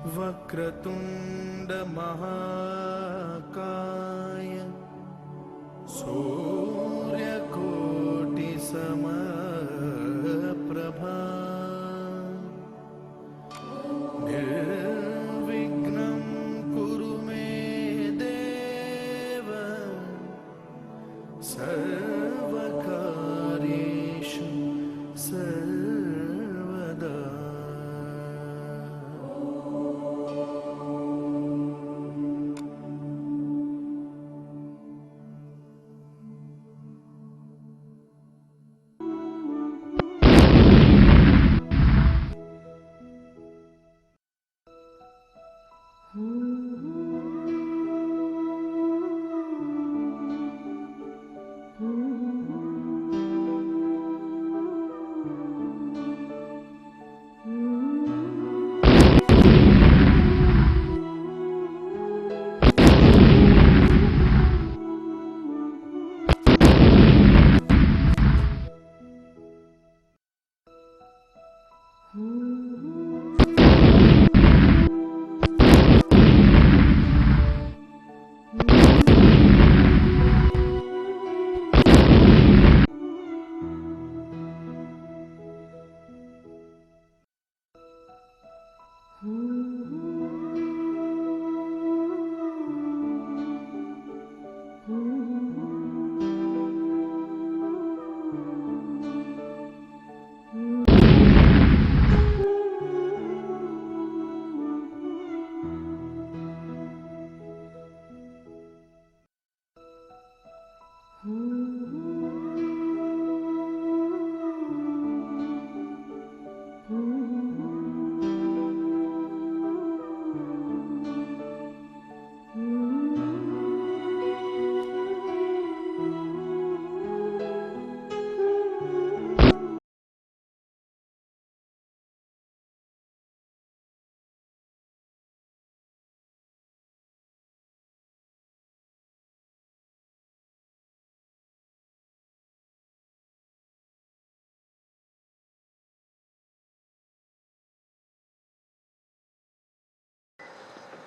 वक्रतुंड महाकाय सूर्यकोटि समप्रभा निर्विघ्नं कुरु मे देव सर्वकार्येषु सर्वदा।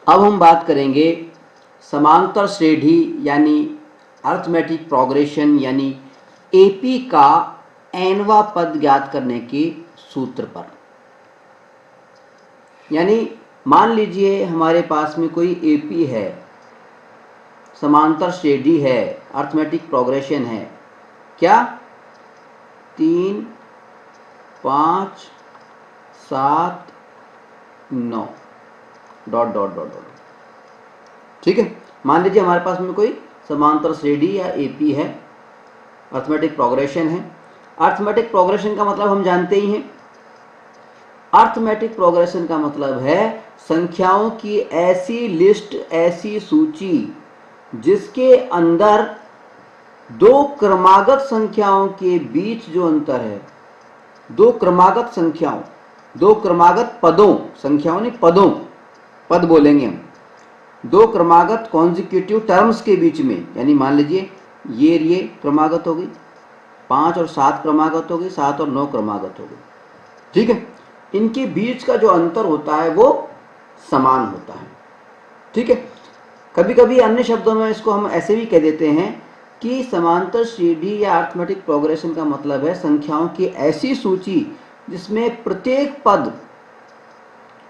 अब हम बात करेंगे समांतर श्रेणी यानी अर्थमेटिक प्रोग्रेशन यानी एपी का nवां पद ज्ञात करने के सूत्र पर। यानी मान लीजिए हमारे पास में कोई एपी है, समांतर श्रेणी है, अर्थमेटिक प्रोग्रेशन है, क्या 3 5 7 9 डॉट डॉट डॉट डॉट। ठीक है, मान लीजिए हमारे पास में कोई समांतर श्रेणी या एपी है, अर्थमेटिक प्रोग्रेशन है। अर्थमेटिक प्रोग्रेशन का मतलब हम जानते ही हैं। अर्थमेटिक प्रोग्रेशन का मतलब है संख्याओं की ऐसी लिस्ट, ऐसी सूची जिसके अंदर दो क्रमागत संख्याओं के बीच जो अंतर है, दो क्रमागत संख्याओं, दो क्रमागत पदों, संख्याओं नहीं पदों, पद बोलेंगे हम, दो क्रमागत कॉन्जिक्यूटिव टर्म्स के बीच में। यानी मान लीजिए ये क्रमागत हो गई, 5 और 7 क्रमागत हो गई, 7 और 9 क्रमागत हो गई। ठीक है, इनके बीच का जो अंतर होता है वो समान होता है। ठीक है, कभी कभी अन्य शब्दों में इसको हम ऐसे भी कह देते हैं कि समांतर श्रेणी या अर्थमेटिक प्रोग्रेशन का मतलब है संख्याओं की ऐसी सूची जिसमें प्रत्येक पद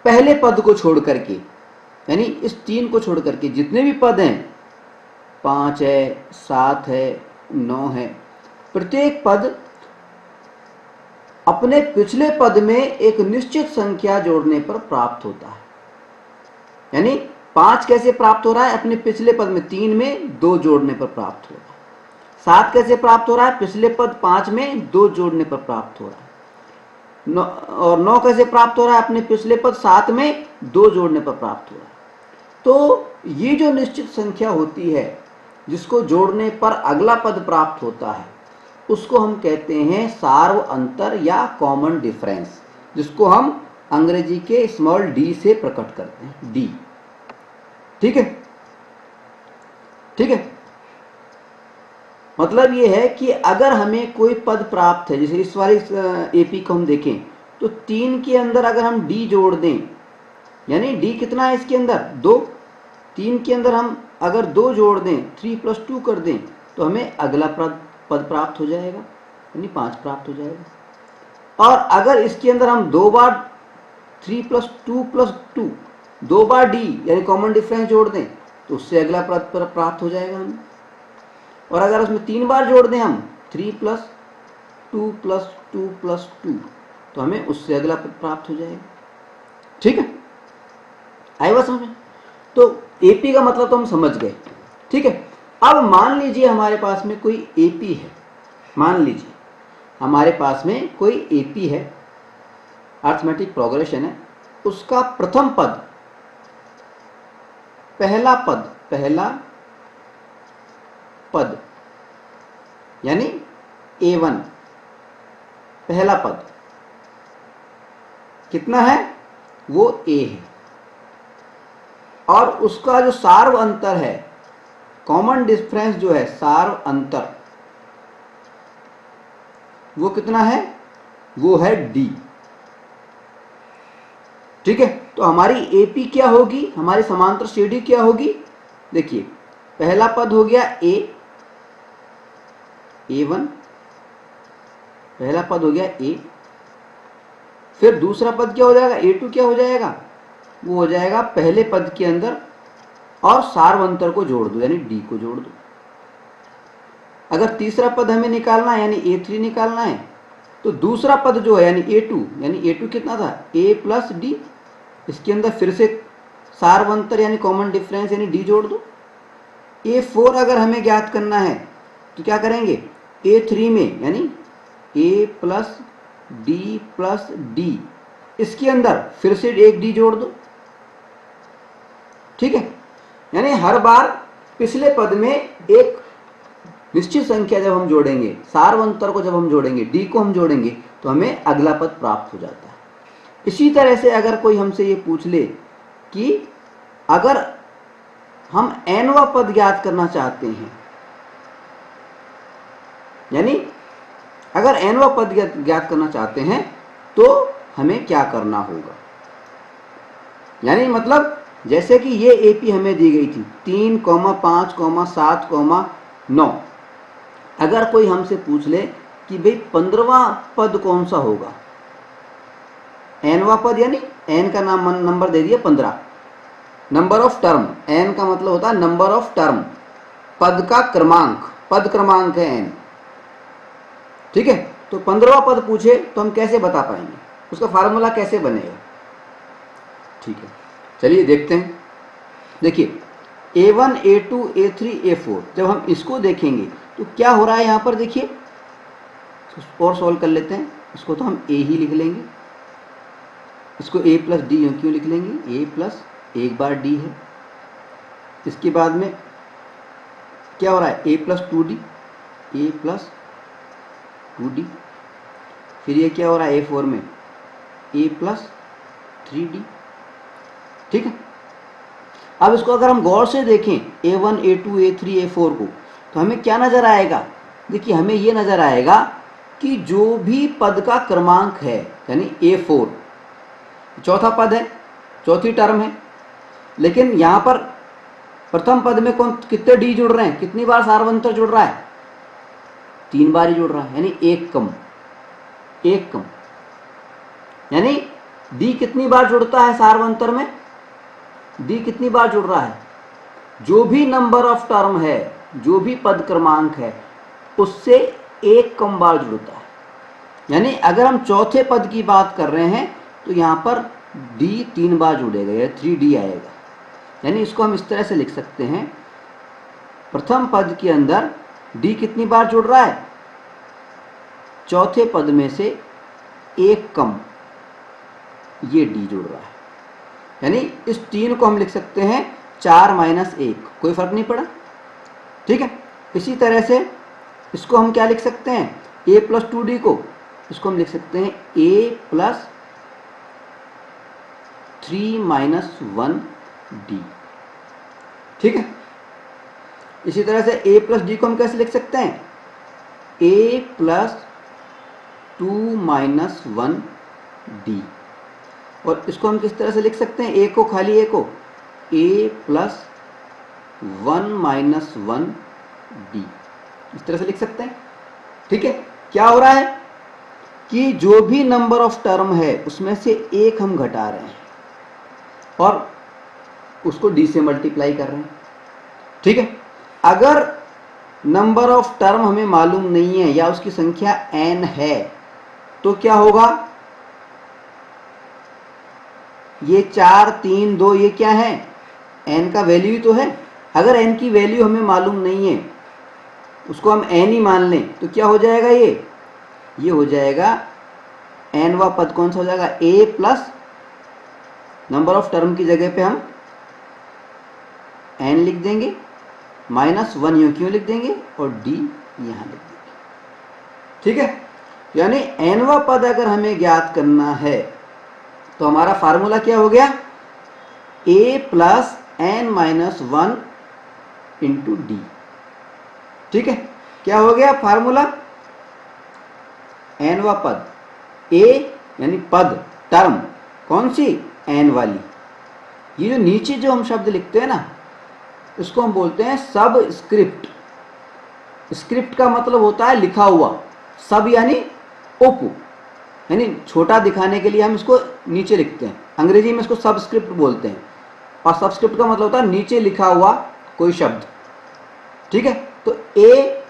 पहले पद को छोड़ करके, यानी इस 3 को छोड़ करके जितने भी पद हैं, 5 है, 7 है, 9 है, प्रत्येक पद अपने पिछले पद में एक निश्चित संख्या जोड़ने पर प्राप्त होता है। यानी 5 कैसे प्राप्त हो रहा है? अपने पिछले पद में 3 में 2 जोड़ने पर प्राप्त हो रहा है। 7 कैसे प्राप्त हो रहा है? पिछले पद 5 में 2 जोड़ने पर प्राप्त हो रहा है। और 9 कैसे प्राप्त हो रहा है? अपने पिछले पद 7 में 2 जोड़ने पर प्राप्त हो रहा है। तो ये जो निश्चित संख्या होती है जिसको जोड़ने पर अगला पद प्राप्त होता है, उसको हम कहते हैं सार्व अंतर या कॉमन डिफरेंस, जिसको हम अंग्रेजी के स्मॉल डी से प्रकट करते हैं, डी। ठीक है, ठीक है। मतलब ये है कि अगर हमें कोई पद प्राप्त है, जैसे इस वाली एपी को हम देखें तो 3 के अंदर अगर हम डी जोड़ दें यानी डी कितना है इसके अंदर 2, 3 के अंदर हम अगर 2 जोड़ दें 3 + 2 कर दें तो हमें अगला पद प्राप्त हो जाएगा, यानी 5 प्राप्त हो जाएगा। और अगर इसके अंदर हम 2 बार 3 + 2 + 2 2 बार डी यानी कॉमन डिफरेंस जोड़ दें तो उससे अगला पद प्राप्त हो जाएगा हमें। और अगर उसमें 3 बार जोड़ दें हम 3 + 2 + 2 + 2 तो हमें उससे अगला पद प्राप्त हो जाएगा। ठीक है, आई बात समझ में? तो एपी का मतलब तो हम समझ गए। ठीक है, अब मान लीजिए हमारे पास में कोई एपी है, मान लीजिए हमारे पास में कोई एपी है, अरिथमेटिक प्रोग्रेशन है, उसका प्रथम पद पहला पद यानी A1 पहला पद कितना है वो A है, और उसका जो सार्व अंतर है, कॉमन डिफरेंस जो है सार्व अंतर, वो कितना है, वो है D। ठीक है, तो हमारी एपी क्या होगी, हमारी समांतर श्रेणी क्या होगी, देखिए पहला पद हो गया A1, पहला पद हो गया A, फिर दूसरा पद क्या हो जाएगा A2, क्या हो जाएगा, वो हो जाएगा पहले पद के अंदर और सार्वंतर को जोड़ दो यानी D को जोड़ दो। अगर तीसरा पद हमें निकालना है यानी A3 निकालना है तो दूसरा पद जो है यानी A2 कितना था A + D, इसके अंदर फिर से सार्वंतर यानी कॉमन डिफरेंस यानी D जोड़ दो। A4 अगर हमें ज्ञात करना है तो क्या करेंगे, A3 में यानी A + D + D, इसके अंदर फिर से एक D जोड़ दो। ठीक है, यानी हर बार पिछले पद में एक निश्चित संख्या जब हम जोड़ेंगे, सार्वंतर को जब हम जोड़ेंगे, D को हम जोड़ेंगे तो हमें अगला पद प्राप्त हो जाता है। इसी तरह से अगर कोई हमसे ये पूछ ले कि अगर हम nवां पद ज्ञात करना चाहते हैं, यानी अगर nवां पद ज्ञात करना चाहते हैं तो हमें क्या करना होगा, यानी मतलब जैसे कि ये एपी हमें दी गई थी 3, 5, 7, 9, अगर कोई हमसे पूछ ले कि भाई 15वां पद कौन सा होगा, nवां पद यानी n का नाम नंबर दे दिया 15, नंबर ऑफ टर्म, n का मतलब होता है नंबर ऑफ टर्म, पद का क्रमांक, पद क्रमांक है n। ठीक है, तो 15वां पद पूछे तो हम कैसे बता पाएंगे, उसका फार्मूला कैसे बनेगा। ठीक है, चलिए देखते हैं। देखिए A1, A2, A3, A4 जब हम इसको देखेंगे तो क्या हो रहा है यहाँ पर, देखिए और सॉल्व कर लेते हैं। इसको तो हम A ही लिख लेंगे, इसको A + D क्यों लिख लेंगे, A + एक बार D है। इसके बाद में क्या हो रहा है, A + 2D, A + 2D, फिर ये क्या हो रहा है A4 में A + 3D। ठीक है, अब इसको अगर हम गौर से देखें A1, A2, A3, A4 को तो हमें क्या नज़र आएगा, देखिए हमें ये नज़र आएगा कि जो भी पद का क्रमांक है यानी A4 चौथा पद है, चौथी टर्म है, लेकिन यहाँ पर प्रथम पद में कितने D जुड़ रहे हैं, कितनी बार सार्वंतर जुड़ रहा है, 3 बार ही जुड़ रहा है, यानी एक कम, यानी D कितनी बार जुड़ता है सार्वंतर में, D कितनी बार जुड़ रहा है, जो भी नंबर ऑफ टर्म है, जो भी पद क्रमांक है उससे एक कम बार जुड़ता है। यानी अगर हम चौथे पद की बात कर रहे हैं तो यहाँ पर D 3 बार जुड़ेगा या 3D आएगा। यानी इसको हम इस तरह से लिख सकते हैं, प्रथम पद के अंदर D कितनी बार जुड़ रहा है, चौथे पद में से एक कम ये D जुड़ रहा है, यानी इस 3 को हम लिख सकते हैं 4 - 1, कोई फर्क नहीं पड़ा। ठीक है, इसी तरह से इसको हम क्या लिख सकते हैं, A + 2D को, इसको हम लिख सकते हैं A + 3 - 1D। ठीक है, इसी तरह से A + D को हम कैसे लिख सकते हैं, A + 2 - 1D। और इसको हम किस तरह से लिख सकते हैं, ए को, खाली ए को, ए प्लस 1 माइनस 1 डी, इस तरह से लिख सकते हैं। ठीक है, क्या हो रहा है कि जो भी नंबर ऑफ टर्म है उसमें से एक हम घटा रहे हैं और उसको डी से मल्टीप्लाई कर रहे हैं। ठीक है, अगर नंबर ऑफ टर्म हमें मालूम नहीं है या उसकी संख्या n है तो क्या होगा, ये 4 3 2 ये क्या है, n का वैल्यू ही तो है। अगर n की वैल्यू हमें मालूम नहीं है, उसको हम n ही मान लें, तो क्या हो जाएगा, ये हो जाएगा nवा पद कौन सा हो जाएगा, a plus number of term की जगह पे हम n लिख देंगे, माइनस 1 यूं क्यों लिख देंगे और d यहां लिख देंगे। ठीक है, यानी nवा पद अगर हमें ज्ञात करना है तो हमारा फार्मूला क्या हो गया, a plus n minus 1 into D. ठीक है, क्या हो गया फार्मूला, nवा पद, a यानी पद, टर्म कौन सी, n वाली। ये जो नीचे जो हम शब्द लिखते हैं ना, इसको हम बोलते हैं सब स्क्रिप्ट। स्क्रिप्ट का मतलब होता है लिखा हुआ, सब यानी उप, यानी छोटा दिखाने के लिए हम इसको नीचे लिखते हैं। अंग्रेजी में इसको सबस्क्रिप्ट बोलते हैं, और सबस्क्रिप्ट का मतलब होता है नीचे लिखा हुआ कोई शब्द। ठीक है, तो ए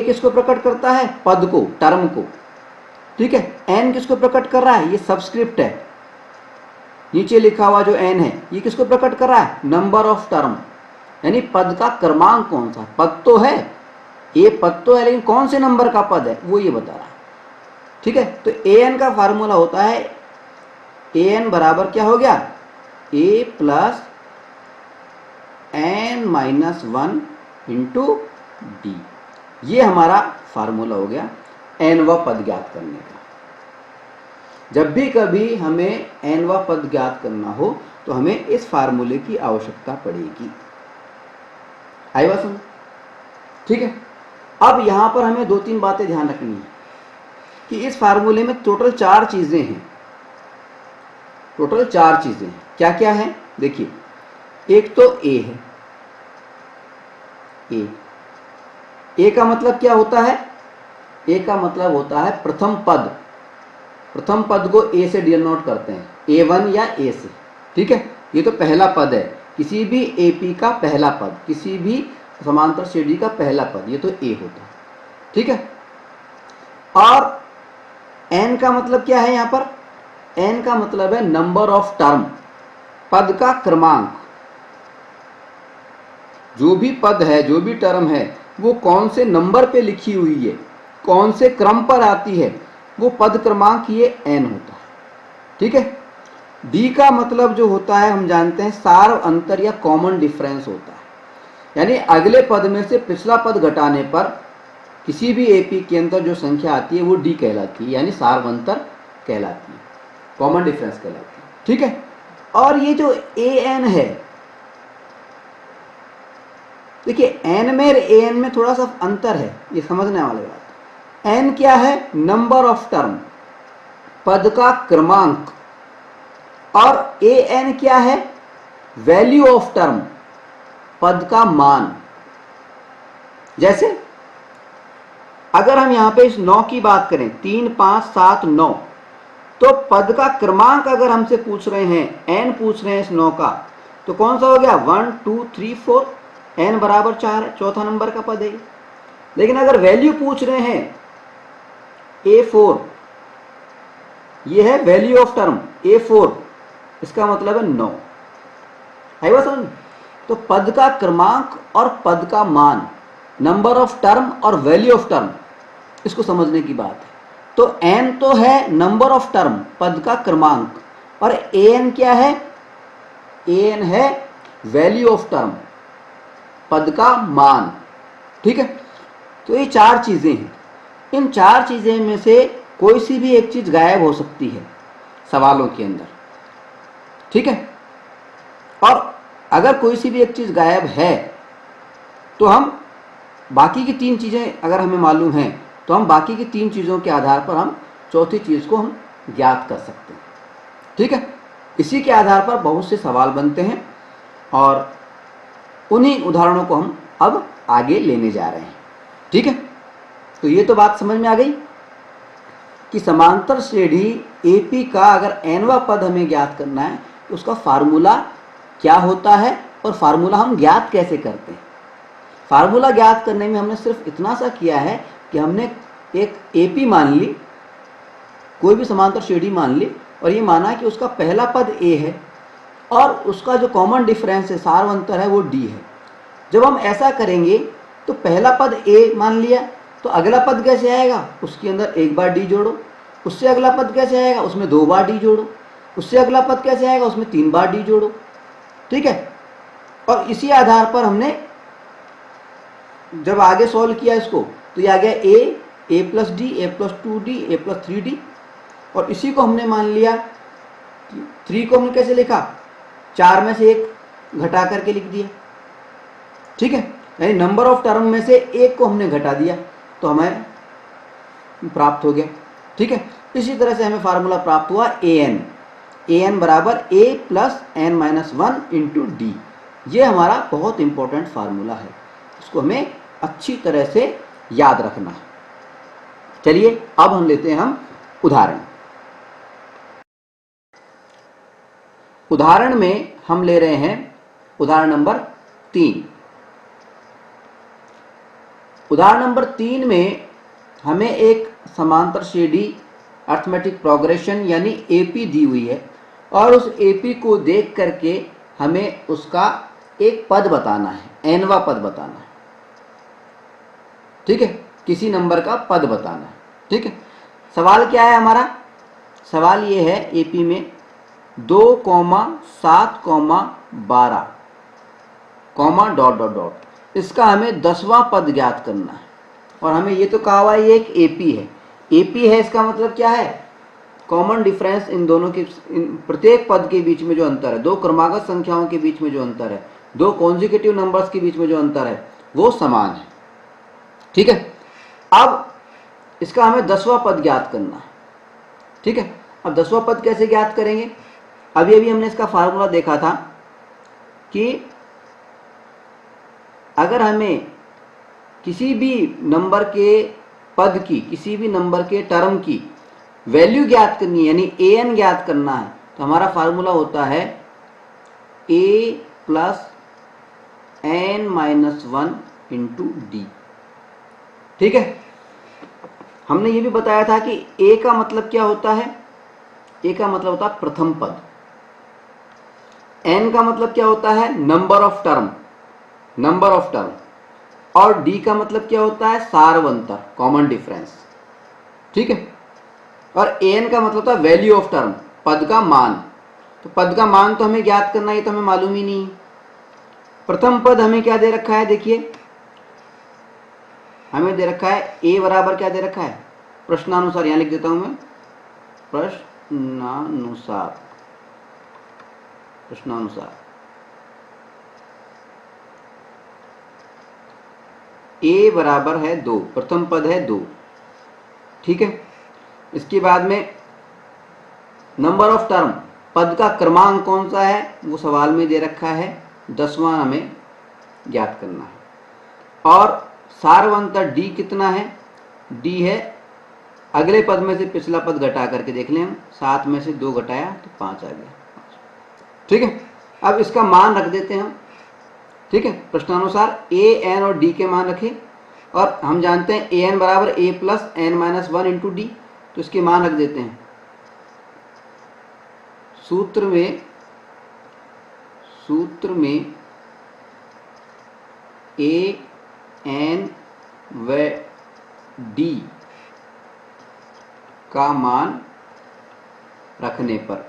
किसको प्रकट करता है, पद को, टर्म को। ठीक है, एन किसको प्रकट कर रहा है, ये सबस्क्रिप्ट है, नीचे लिखा हुआ जो n है ये किसको प्रकट कर रहा है, नंबर ऑफ टर्म, यानी पद का क्रमांक कौन सा, पद तो है, ये पद तो है लेकिन कौन से नंबर का पद है वो ये बता रहा है। ठीक है, तो an का फार्मूला होता है, an बराबर क्या हो गया, a plus n minus 1 into D. ये हमारा फार्मूला हो गया nवा पद ज्ञात करने का। जब भी कभी हमें nवा पद ज्ञात करना हो तो हमें इस फार्मूले की आवश्यकता पड़ेगी। आई बात समझ? ठीक है, अब यहां पर हमें 2-3 बातें ध्यान रखनी है कि इस फार्मूले में टोटल 4 चीजें हैं। टोटल 4 चीजें हैं, क्या क्या है देखिए। एक तो a है, a का मतलब क्या होता है, a का मतलब होता है प्रथम पद। प्रथम पद को a से डिनोट करते हैं, a1 या a से। ठीक है, ये तो पहला पद है, किसी भी AP का पहला पद, किसी भी समांतर श्रेणी का पहला पद, ये तो a होता है। ठीक है, और n का मतलब क्या है, यहां पर n का मतलब है नंबर ऑफ टर्म, पद का क्रमांक। जो भी पद है, जो भी टर्म है, वो कौन से नंबर पे लिखी हुई है, कौन से क्रम पर आती है, वो पद क्रमांक ये n होता है। ठीक है, d का मतलब जो होता है हम जानते हैं सार्व अंतर या कॉमन डिफरेंस होता है, यानी अगले पद में से पिछला पद घटाने पर किसी भी AP के अंदर जो संख्या आती है वो d कहलाती है, यानी सार्व अंतर कहलाती है, कॉमन डिफरेंस कहलाती है। ठीक है, और ये जो an है, देखिए n में और an में थोड़ा सा अंतर है, ये समझने वाली बात। n क्या है, नंबर ऑफ टर्म, पद का क्रमांक, और an क्या है, वैल्यू ऑफ टर्म, पद का मान। जैसे अगर हम यहां पे इस 9 की बात करें, 3 5 7 9, तो पद का क्रमांक अगर हमसे पूछ रहे हैं, n पूछ रहे हैं इस 9 का, तो कौन सा हो गया, 1 2 3 4, n बराबर 4 है, चौथा नंबर का पद है। लेकिन अगर वैल्यू पूछ रहे हैं A4, ये है वैल्यू ऑफ टर्म A4, इसका मतलब है 9। है बात समझ? तो पद का क्रमांक और पद का मान, नंबर ऑफ टर्म और वैल्यू ऑफ टर्म, इसको समझने की बात है। तो n तो है नंबर ऑफ टर्म, पद का क्रमांक, और an क्या है, an है वैल्यू ऑफ टर्म, पद का मान। ठीक है, तो ये 4 चीजें हैं। इन 4 चीजें में से कोई सी भी एक चीज गायब हो सकती है सवालों के अंदर। ठीक है, और अगर कोई सी भी एक चीज गायब है तो हम बाकी की 3 चीजें अगर हमें मालूम हैं तो हम बाकी की 3 चीजों के आधार पर हम चौथी चीज को हम ज्ञात कर सकते हैं। ठीक है, इसी के आधार पर बहुत से सवाल बनते हैं और उन्हीं उदाहरणों को हम अब आगे लेने जा रहे हैं। ठीक है, तो ये तो बात समझ में आ गई कि समांतर श्रेणी एपी का अगर nवां पद हमें ज्ञात करना है तो उसका फार्मूला क्या होता है और फार्मूला हम ज्ञात कैसे करते हैं। फार्मूला ज्ञात करने में हमने सिर्फ इतना सा किया है कि हमने एक एपी मान ली, कोई भी समांतर श्रेणी मान ली और ये माना कि उसका पहला पद ए है और उसका जो कॉमन डिफरेंस है, सार्वंतर है, वो डी है। जब हम ऐसा करेंगे तो पहला पद ए मान लिया तो अगला पद कैसे आएगा, उसके अंदर एक बार डी जोड़ो, उससे अगला पद कैसे आएगा, उसमें दो बार डी जोड़ो, उससे अगला पद कैसे आएगा, उसमें तीन बार डी जोड़ो। ठीक है, और इसी आधार पर हमने जब आगे सॉल्व किया इसको तो ये आ गया ए प्लस डी, ए प्लस 2d, ए प्लस 3d और इसी को हमने मान लिया। 3 को हमने कैसे लिखा, 4 में से एक घटा करके लिख दिया। ठीक है, यानी नंबर ऑफ टर्म में से एक को हमने घटा दिया तो हमें प्राप्त हो गया। ठीक है, इसी तरह से हमें फार्मूला प्राप्त हुआ an बराबर a plus n minus 1 into D. ये हमारा बहुत इंपॉर्टेंट फार्मूला है, इसको हमें अच्छी तरह से याद रखना है। चलिए अब हम लेते हैं उदाहरण। उदाहरण में हम ले रहे हैं उदाहरण नंबर 3। उदाहरण नंबर 3 में हमें एक समांतर श्रेणी अर्थमेटिक प्रोग्रेशन यानी एपी दी हुई है और उस एपी को देख करके हमें उसका एक पद बताना है, nवां पद बताना है। ठीक है, किसी नंबर का पद बताना है। ठीक है, सवाल क्या है हमारा, सवाल ये है एपी में 2, 7, 12 कॉमा डॉट डॉट डॉट, इसका हमें 10वां पद ज्ञात करना है और हमें ये तो कहा हुआ है ये एक एपी है। एपी है इसका मतलब क्या है, कॉमन डिफरेंस इन दोनों के, प्रत्येक पद के बीच में जो अंतर है, दो क्रमागत संख्याओं के बीच में जो अंतर है, दो कॉन्जिक्यूटिव नंबर्स के बीच में जो अंतर है वो समान है। ठीक है, अब इसका हमें 10वां पद ज्ञात करना है। ठीक है, अब 10वां पद कैसे ज्ञात करेंगे, अभी अभी हमने इसका फार्मूला देखा था कि अगर हमें किसी भी नंबर के पद की, किसी भी नंबर के टर्म की वैल्यू ज्ञात करनी है यानी an ज्ञात करना है तो हमारा फार्मूला होता है a plus n minus 1 into D. ठीक है, हमने ये भी बताया था कि a का मतलब क्या होता है, a का मतलब होता है प्रथम पद, n का मतलब क्या होता है number of term, number of term, और d का मतलब क्या होता है सार्वंतर, कॉमन डिफरेंस। ठीक है, और an का मतलब होता है वैल्यू ऑफ टर्म, पद का मान। तो पद का मान तो हमें ज्ञात करना है, तो हमें मालूम ही नहीं। प्रथम पद हमें क्या दे रखा है, देखिए हमें दे रखा है a बराबर क्या दे रखा है, प्रश्नानुसार, यहां लिख देता हूं मैं, प्रश्नानुसार, प्रश्नानुसार a बराबर है 2, प्रथम पद है 2। ठीक है, इसके बाद में नंबर ऑफ टर्म, पद का क्रमांक कौन सा है वो सवाल में दे रखा है, 10वां हमें ज्ञात करना है। और सार्वंतर d कितना है, d है अगले पद में से पिछला पद घटा करके देख लें हम, 7 में से 2 घटाया तो 5 आ गया। ठीक है, अब इसका मान रख देते हैं हम। ठीक है, प्रश्नानुसार a, n और d के मान रखें और हम जानते हैं an बराबर a plus n minus 1 into D, तो इसके मान रख देते हैं। सूत्र में a, n व d का मान रखने पर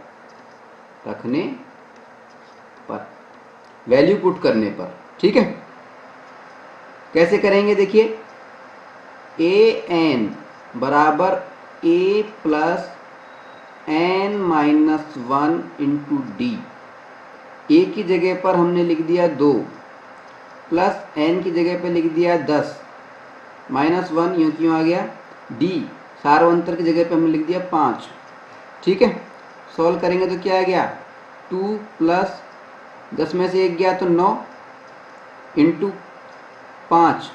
वैल्यू पुट करने पर। ठीक है, कैसे करेंगे देखिए, an बराबर a plus n minus 1 into D, A की जगह पर हमने लिख दिया 2 प्लस n की जगह पर लिख दिया 10 माइनस 1 यूं क्यों आ गया, d सार्वंतर की जगह पे हमने लिख दिया 5। ठीक है, सॉल्व करेंगे तो क्या आ गया 2 प्लस 10 में से 1 गया तो 9 इंटू 5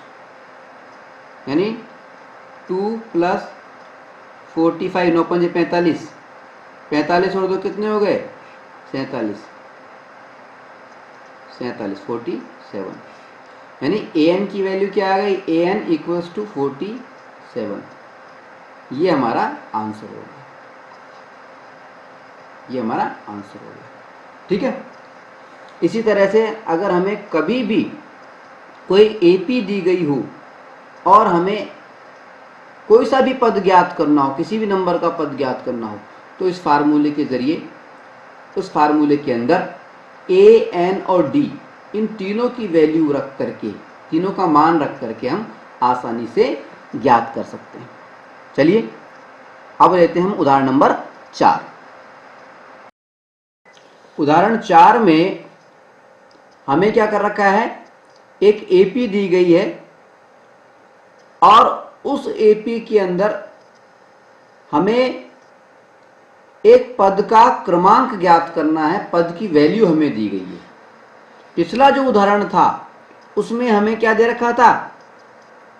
यानी 2 प्लस 45 9 पंजे 45 45 और 2 कितने हो गए 47 47 यानी an की वैल्यू क्या आ गई an इक्वल्स टू 47 ये हमारा आंसर होगा ठीक है। इसी तरह से अगर हमें कभी भी कोई एपी दी गई हो और हमें कोई सा भी पद ज्ञात करना हो किसी भी नंबर का पद ज्ञात करना हो तो इस फार्मूले के जरिए उस फार्मूले के अंदर a n और d इन तीनों की वैल्यू रख करके तीनों का मान रख करके हम आसानी से ज्ञात कर सकते हैं। चलिए अब लेते हैं हम उदाहरण नंबर 4। उदाहरण 4 में हमें क्या कर रखा है एक एपी दी गई है और उस एपी के अंदर हमें एक पद का क्रमांक ज्ञात करना है पद की वैल्यू हमें दी गई है। पिछला जो उदाहरण था उसमें हमें क्या दे रखा था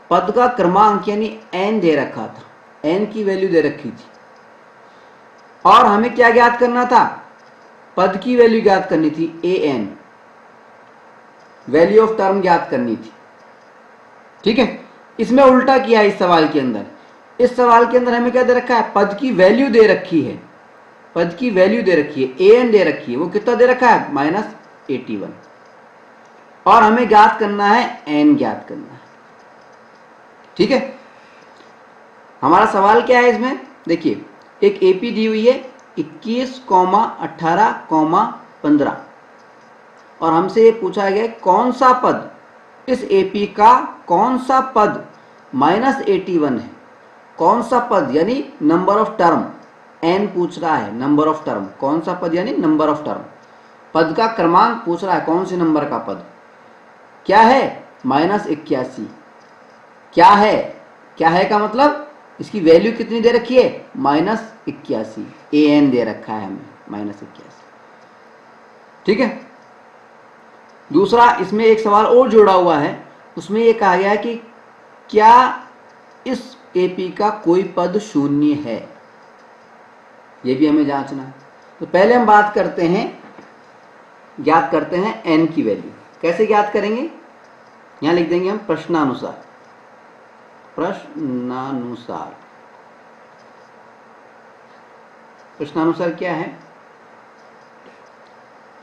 पद का क्रमांक यानी n दे रखा था n की वैल्यू दे रखी थी और हमें क्या ज्ञात करना था पद की वैल्यू ज्ञात करनी थी an वैल्यू ऑफ टर्म ज्ञात करनी थी। ठीक है इसमें उल्टा किया इस सवाल के अंदर हमें क्या दे रखा है पद की वैल्यू दे रखी है an दे रखी है वो कितना दे रखा है -81 और हमें ज्ञात करना है n ज्ञात करना है। ठीक है हमारा सवाल क्या है इसमें देखिए एक एपी दी हुई है 21, 18, 15 और हमसे ये पूछा गया कौन सा पद इस एपी का कौन सा पद -81 है कौन सा पद यानी नंबर ऑफ टर्म n पूछ रहा है नंबर ऑफ टर्म कौन सा पद यानी नंबर ऑफ टर्म पद का क्रमांक पूछ रहा है कौन से नंबर का पद क्या है -81 क्या है का मतलब इसकी वैल्यू कितनी दे रखी है -81 an दे रखा है हमें -81। ठीक है दूसरा इसमें एक सवाल और जोड़ा हुआ है उसमें ये कहा गया है कि क्या इस एपी का कोई पद शून्य है ये भी हमें जांचना है। तो पहले हम बात करते हैं ज्ञात करते हैं n की वैल्यू कैसे ज्ञात करेंगे यहां लिख देंगे हम प्रश्नानुसार क्या है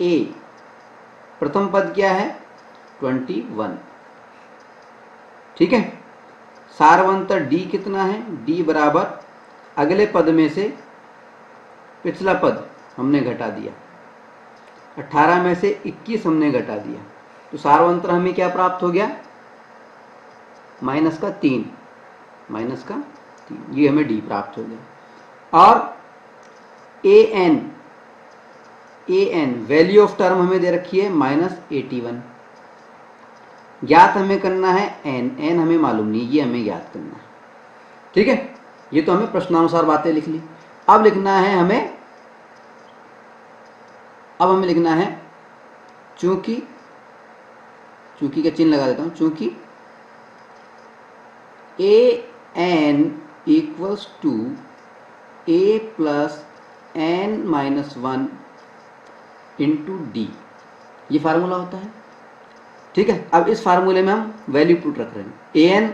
a प्रथम पद क्या है 21। ठीक है सारवंतर d कितना है d बराबर अगले पद में से पिछला पद हमने घटा दिया 18 में से 21 हमने घटा दिया तो सारवंतर हमें क्या प्राप्त हो गया -3 ये हमें d प्राप्त हो गया और an वैल्यू ऑफ टर्म हमें दे रखी है -81 ज्ञात हमें करना है n हमें मालूम नहीं ये हमें ज्ञात करना है। ठीक है ये तो हमें प्रश्नानुसार बातें लिख ली अब लिखना है हमें लिखना है चूंकि का चिन्ह लगा देता हूं चूंकि an equals to a plus n-1 into D ये फार्मूला होता है। ठीक है अब इस फार्मूले में हम वैल्यू पुट रख रहे हैं an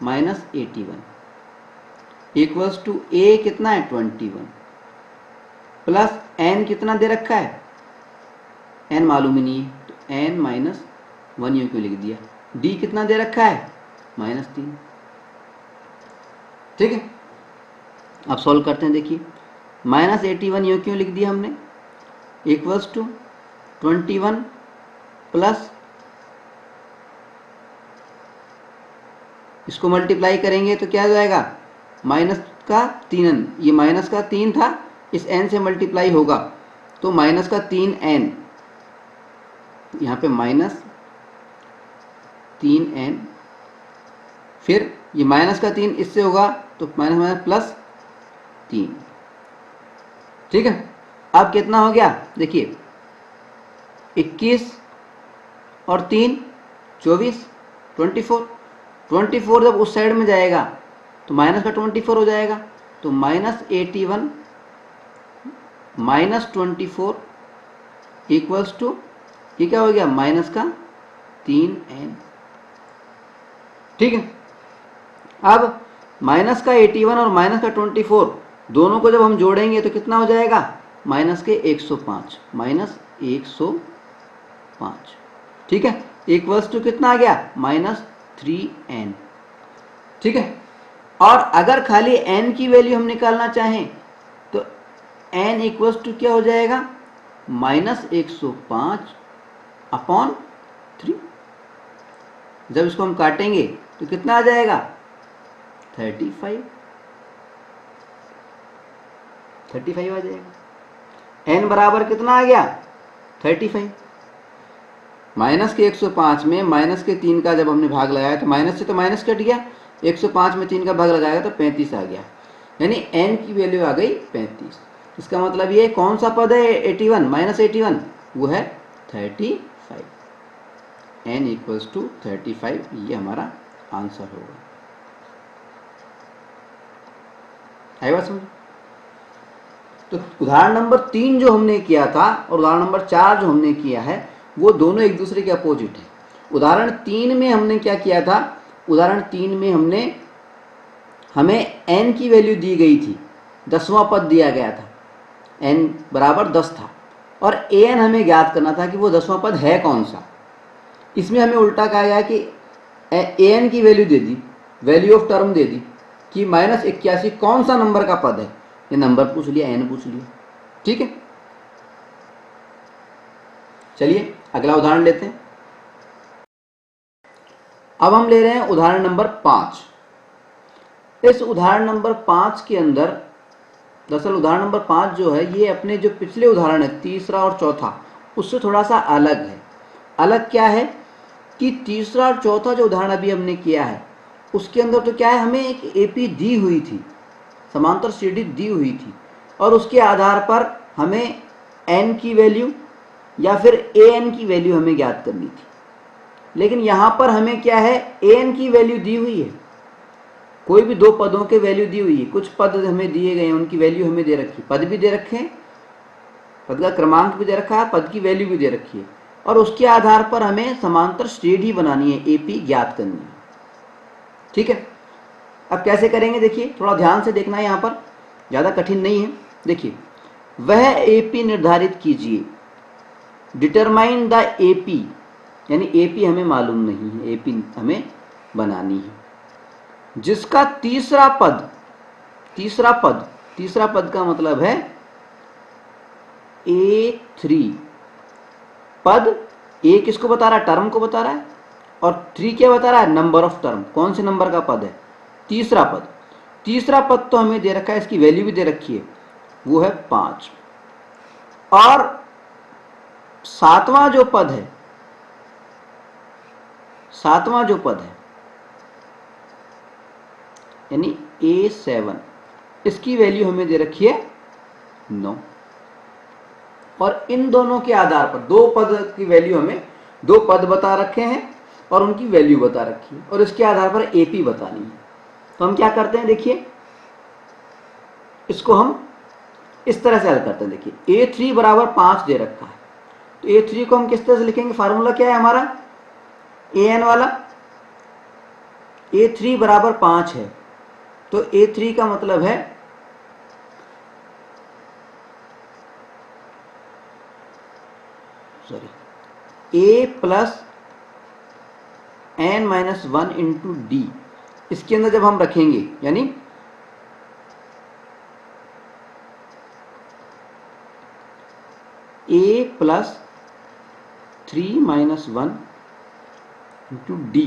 -81 इक्वल्स टू a कितना है 21 प्लस n कितना दे रखा है n मालूम ही नहीं है तो n-1 यूं क्यों लिख दिया d कितना दे रखा है -3। ठीक है अब सॉल्व करते हैं देखिए -81 यूं क्यों लिख दिया हमने इक्वल्स टू 21 प्लस इसको मल्टीप्लाई करेंगे तो क्या हो जाएगा -3 ये -3 था इस n से मल्टीप्लाई होगा तो -3n यहाँ पे -3n फिर ये -3 इससे होगा तो -3 ठीक है अब कितना हो गया देखिए, 21 और 3 24, 24। 24 जब उस साइड में जाएगा तो माइनस का 24 हो जाएगा, तो -81 -24 इक्वल्स टू, ये क्या हो गया, माइनस का 3n। ठीक है, अब माइनस का 81 और माइनस का 24 दोनों को जब हम जोड़ेंगे तो कितना हो जाएगा, माइनस के 105, -105। ठीक है, इक्वल्स टू कितना आ गया, -3n। ठीक है, और अगर खाली n की वैल्यू हम निकालना चाहें तो n इक्वल्स टू क्या हो जाएगा, -105/3। जब इसको हम काटेंगे तो कितना आ जाएगा, 35 आ जाएगा। n बराबर कितना आ गया, 35। माइनस के 105 में माइनस के 3 का जब हमने भाग लगाया तो माइनस से तो माइनस कट गया, 105 में 3 का भाग लगाएगा तो 35 आ गया, यानी n की वैल्यू आ गई 35। इसका मतलब ये कौन सा पद है, 81 -81, वो है 35। n इक्वल्स टू 35, ये हमारा आंसर होगा। आई बात समझ? तो उदाहरण नंबर 3 जो हमने किया था और उदाहरण नंबर 4 जो हमने किया है वो दोनों एक दूसरे के अपोजिट है। उदाहरण 3 में हमने क्या किया था, उदाहरण 3 में हमें n की वैल्यू दी गई थी, 10वां पद दिया गया था, n बराबर 10 था और an हमें ज्ञात करना था कि वो 10वां पद है कौन सा। इसमें हमें उल्टा कहा गया कि an की वैल्यू दे दी, वैल्यू ऑफ टर्म दे दी कि -81 कौन सा नंबर का पद है, ये नंबर पूछ लिया, n पूछ लिया। ठीक है, चलिए अगला उदाहरण लेते हैं। अब हम ले रहे हैं उदाहरण नंबर 5। इस उदाहरण नंबर 5 के अंदर, दरअसल उदाहरण नंबर 5 जो है ये अपने जो पिछले उदाहरण है तीसरा और चौथा उससे थोड़ा सा अलग है। अलग क्या है कि तीसरा और चौथा जो उदाहरण अभी हमने किया है उसके अंदर तो क्या है, हमें एक एपी दी हुई थी, समांतर श्रेणी दी हुई थी और उसके आधार पर हमें n की वैल्यू या फिर an की वैल्यू हमें ज्ञात करनी थी। लेकिन यहाँ पर हमें क्या है, an की वैल्यू दी हुई है, कोई भी दो पदों के वैल्यू दी हुई है, कुछ पद हमें दिए गए हैं उनकी वैल्यू हमें दे रखी है, पद भी दे रखे हैं, पद का क्रमांक भी दे रखा है, पद की वैल्यू भी दे रखी है और उसके आधार पर हमें समांतर श्रेणी बनानी है, एपी ज्ञात करनी है। ठीक है, अब कैसे करेंगे देखिए, थोड़ा ध्यान से देखना है, यहाँ पर ज़्यादा कठिन नहीं है। देखिए, वह एपी निर्धारित कीजिए, डिटरमाइन द एपी, यानी एपी हमें मालूम नहीं है, एपी हमें बनानी है, जिसका तीसरा पद का मतलब है A3। पद A किसको बता रहा है, टर्म को बता रहा है, और 3 क्या बता रहा है, नंबर ऑफ टर्म, कौन से नंबर का पद है, तीसरा पद। तीसरा पद तो हमें दे रखा है, इसकी वैल्यू भी दे रखी है, वो है 5। और सातवां जो पद है यानी A7, इसकी वैल्यू हमें दे रखी है 9। और इन दोनों के आधार पर दो पद की वैल्यू, हमें दो पद बता रखे हैं और उनकी वैल्यू बता रखी है और इसके आधार पर एपी बतानी है। तो हम क्या करते हैं, देखिए इसको हम इस तरह से हल करते हैं। देखिए A3 बराबर 5 दे रखा है, तो A3 को हम किस तरह से लिखेंगे, फार्मूला क्या है हमारा, an वाला। A3 बराबर 5 है तो A3 का मतलब है A plus n-1 into D. इसके अंदर जब हम रखेंगे यानी A plus 3-1 into D,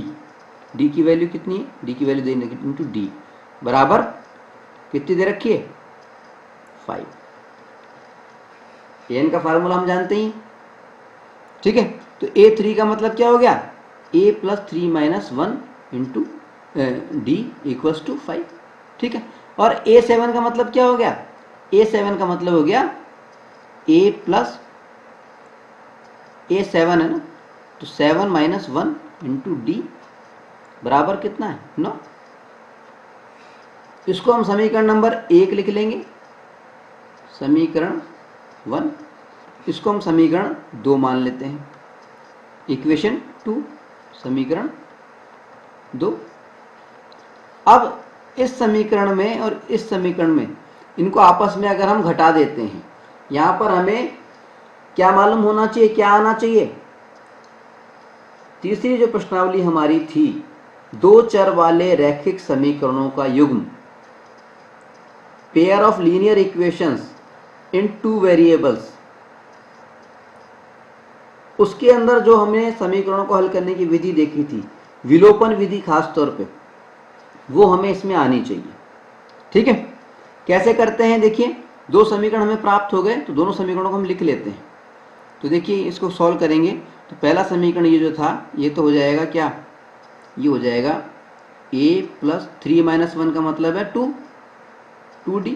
D की वैल्यू कितनी है, डी की वैल्यू देने की इंटू डी बराबर कितनी दे रखी है, 5। एन का फार्मूला हम जानते ही, ठीक है। तो A3 का मतलब क्या हो गया, A plus 3-1 into d equals to 5, ठीक है। और A7 का मतलब क्या हो गया, A7 का मतलब हो गया ए प्लस ए 7 है ना, तो 7 माइनस 1 इंटू डी बराबर कितना है 9। इसको हम समीकरण नंबर 1 लिख लेंगे, समीकरण 1। इसको हम समीकरण 2 मान लेते हैं, इक्वेशन 2 समीकरण 2। अब इस समीकरण में और इस समीकरण में इनको आपस में अगर हम घटा देते हैं, यहाँ पर हमें क्या मालूम होना चाहिए, क्या आना चाहिए? तीसरी जो प्रश्नावली हमारी थी, दो चर वाले रैखिक समीकरणों का युग्म, pair of linear equations in 2 variables, उसके अंदर जो हमने समीकरणों को हल करने की विधि देखी थी, विलोपन विधि खास तौर पे, वो हमें इसमें आनी चाहिए। ठीक है, कैसे करते हैं? देखिए, दो समीकरण हमें प्राप्त हो गए, तो दोनों समीकरणों को हम लिख लेते हैं। तो देखिए, इसको सॉल्व करेंगे तो पहला समीकरण ये जो था, ये तो हो जाएगा क्या, ये हो जाएगा a प्लस 3 माइनस 1 का मतलब है 2d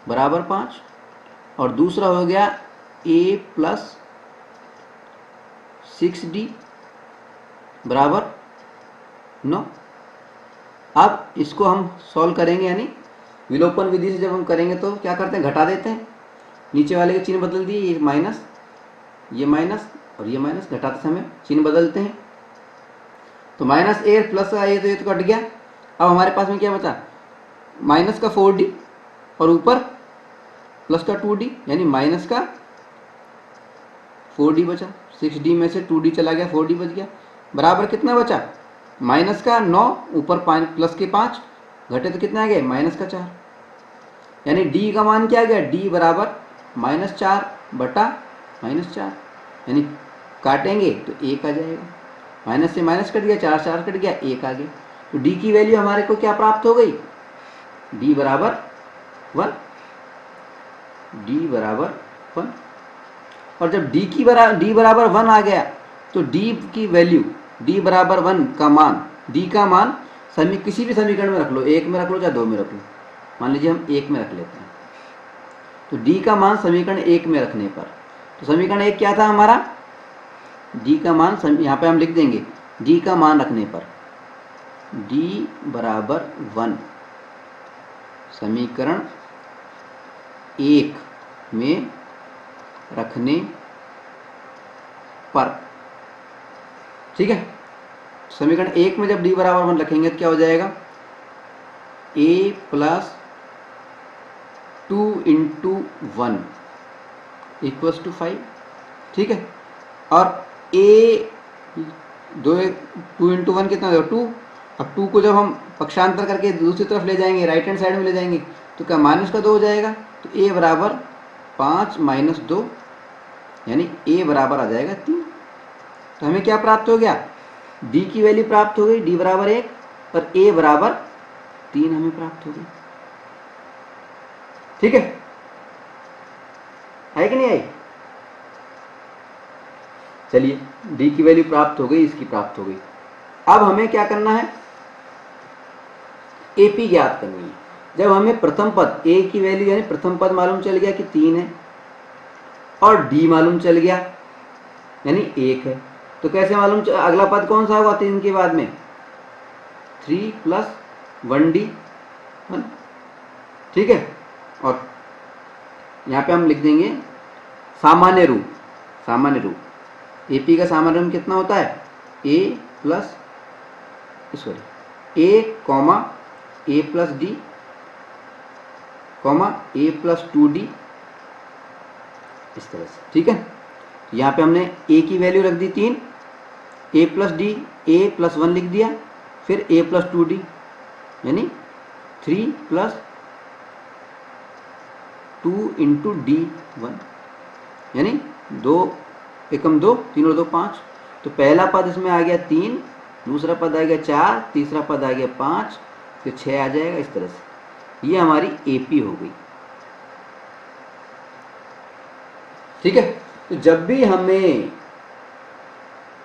बराबर 5, और दूसरा हो गया a प्लस 6d बराबर 9। अब इसको हम सॉल्व करेंगे, यानी विलोपन विधि से जब हम करेंगे तो क्या करते हैं, घटा देते हैं, नीचे वाले के चिन्ह बदल दिए, ये माइनस और ये माइनस, घटाते समय चिन्ह बदलते हैं, तो माइनस ए प्लस ये तो कट गया। अब हमारे पास में क्या बचा, माइनस का 4d और ऊपर प्लस का 2d, यानी माइनस का 4d बचा, 6d में से 2d चला गया, 4d बच गया, बराबर कितना बचा, माइनस का 9 ऊपर प्लस के 5 घटे तो कितना आ गया, माइनस का 4, यानी d का मान क्या आ गया, d बराबर -4 बटा -4, यानी काटेंगे तो 1 आ जाएगा, माइनस से माइनस कट गया, 4 4 कट गया, 1 आ गया, तो d की वैल्यू हमारे को क्या प्राप्त हो गई, d बराबर 1, d बराबर 1। और जब d बराबर 1 आ गया तो d की वैल्यू, d बराबर 1 का मान, d का मान किसी भी समीकरण में रख लो, 1 में रख लो चाहे 2 में रख लो, मान लीजिए हम 1 में रख लेते हैं, तो d का मान समीकरण 1 में रखने पर, तो समीकरण 1 क्या था हमारा, d का मान यहाँ पे हम लिख देंगे, d का मान रखने पर, d बराबर 1 समीकरण 1 में रखने पर, ठीक है, समीकरण 1 में जब d बराबर 1 रखेंगे तो क्या हो जाएगा, a plus 2 into 1 equals to 5, ठीक है, और a 2 इंटू 1 कितना होगा 2, अब 2 को जब हम पक्षांतर करके दूसरी तरफ ले जाएंगे, राइट हैंड साइड में ले जाएंगे, तो क्या माइनस का 2 हो जाएगा, तो a बराबर 5 माइनस 2, यानी a बराबर आ जाएगा 3। तो हमें क्या प्राप्त हो गया, d की वैल्यू प्राप्त हो गई, d बराबर 1 और a बराबर 3 हमें प्राप्त हो गई। ठीक है कि नहीं आई? चलिए, d की वैल्यू प्राप्त हो गई, इसकी प्राप्त हो गई। अब हमें क्या करना है, AP ज्ञात करनी है। जब हमें प्रथम पद a की वैल्यू यानी प्रथम पद मालूम चल गया कि 3 है, और d मालूम चल गया यानी 1 है, तो कैसे मालूम अगला पद कौन सा होगा 3 के बाद में, 3 प्लस 1d 1, ठीक है, और यहाँ पे हम लिख देंगे सामान्य रूप, AP का सामान्य रूप कितना होता है, a plus a comma a plus d comma a plus 2d, इस तरह से, ठीक है। यहाँ पे हमने a की वैल्यू रख दी 3, a plus d, a plus 1 लिख दिया, फिर a प्लस 2d यानी 3 प्लस 2 इंटू d 1, यानी 2 एकम 2, 3 और 2 5, तो पहला पद इसमें आ गया 3, दूसरा पद आ गया 4, तीसरा पद आ गया 5, फिर 6 आ जाएगा, इस तरह से ये हमारी AP हो गई। ठीक है, तो जब भी हमें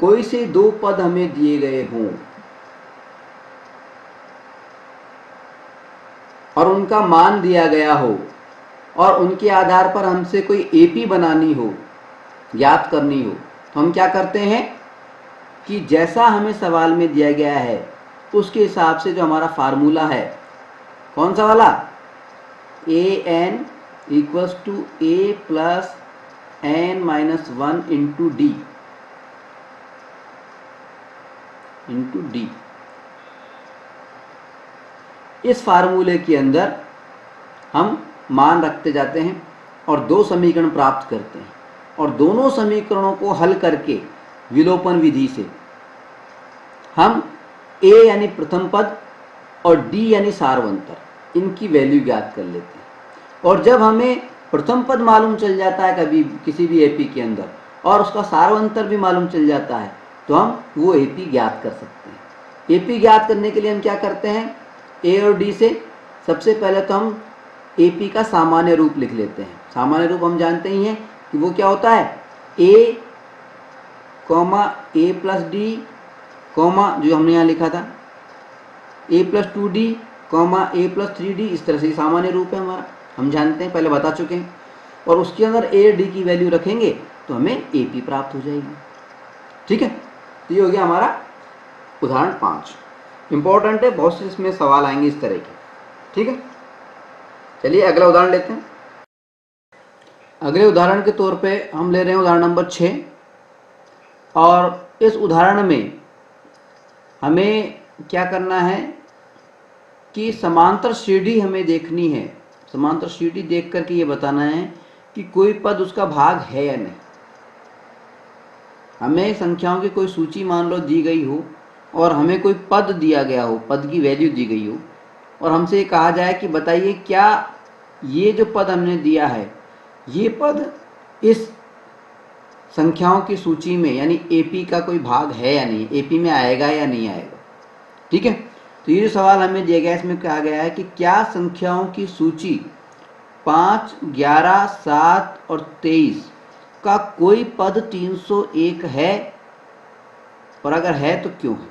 कोई से दो पद हमें दिए गए हों और उनका मान दिया गया हो, और उनके आधार पर हमसे कोई एपी बनानी हो, याद करनी हो, तो हम क्या करते हैं कि जैसा हमें सवाल में दिया गया है उसके हिसाब से जो हमारा फार्मूला है, कौन सा वाला, A N equals to A plus N minus 1 into D, इस फार्मूले के अंदर हम मान रखते जाते हैं और दो समीकरण प्राप्त करते हैं, और दोनों समीकरणों को हल करके विलोपन विधि से हम ए यानी प्रथम पद और डी यानी सार्वंतर, इनकी वैल्यू ज्ञात कर लेते हैं। और जब हमें प्रथम पद मालूम चल जाता है कभी किसी भी एपी के अंदर और उसका सार्वंतर भी मालूम चल जाता है, तो हम वो एपी ज्ञात कर सकते हैं। एपी ज्ञात करने के लिए हम क्या करते हैं, ए और डी से सबसे पहले तो हम एपी का सामान्य रूप लिख लेते हैं। सामान्य रूप हम जानते ही हैं कि वो क्या होता है, ए कॉमा ए प्लस डी कॉमा जो हमने यहाँ लिखा था ए प्लस 2d कॉमा ए प्लस 3d, इस तरह से सामान्य रूप है हमारा, हम जानते हैं, पहले बता चुके हैं। और उसके अंदर ए डी की वैल्यू रखेंगे तो हमें एपी प्राप्त हो जाएगी। ठीक है, तो ये हो गया हमारा उदाहरण 5। इंपॉर्टेंट है, बहुत से इसमें सवाल आएंगे इस तरह के। ठीक है, चलिए अगला उदाहरण लेते हैं। अगले उदाहरण के तौर पे हम ले रहे हैं उदाहरण नंबर 6, और इस उदाहरण में हमें क्या करना है कि समांतर श्रेणी हमें देखनी है। समांतर श्रेणी देख करके ये बताना है कि कोई पद उसका भाग है या नहीं। हमें संख्याओं की कोई सूची मान लो दी गई हो और हमें कोई पद दिया गया हो, पद की वैल्यू दी गई हो, और हमसे ये कहा जाए कि बताइए क्या ये जो पद हमने दिया है ये पद इस संख्याओं की सूची में यानी एपी का कोई भाग है या नहीं, एपी में आएगा या नहीं आएगा। ठीक है, तो ये जो सवाल हमें दिया गया है इसमें कहा गया है कि क्या संख्याओं की सूची 5, 11, 7 और 23 का कोई पद 301 है, और अगर है तो क्यों है।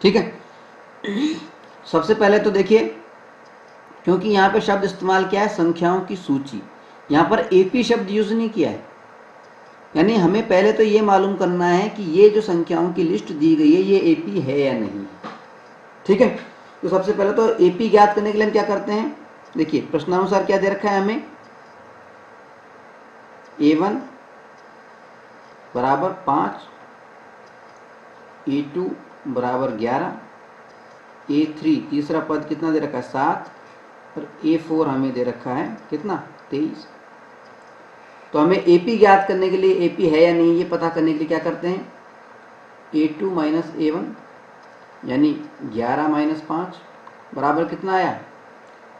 ठीक है, सबसे पहले तो देखिए, क्योंकि यहाँ पे शब्द इस्तेमाल किया है संख्याओं की सूची, यहाँ पर एपी शब्द यूज नहीं किया है, यानी हमें पहले तो ये मालूम करना है कि ये जो संख्याओं की लिस्ट दी गई है ये एपी है या नहीं। ठीक है, तो सबसे पहले तो एपी ज्ञात करने के लिए हम क्या करते हैं, देखिए प्रश्नानुसार क्या दे रखा है हमें, A1 बराबर 5, A2 बराबर 11, A3 तीसरा पद कितना दे रखा है 7, और A4 हमें दे रखा है कितना 23। तो हमें एपी ज्ञात करने के लिए, एपी है या नहीं ये पता करने के लिए क्या करते हैं, A2 माइनस A1 यानी 11 माइनस 5 बराबर कितना आया,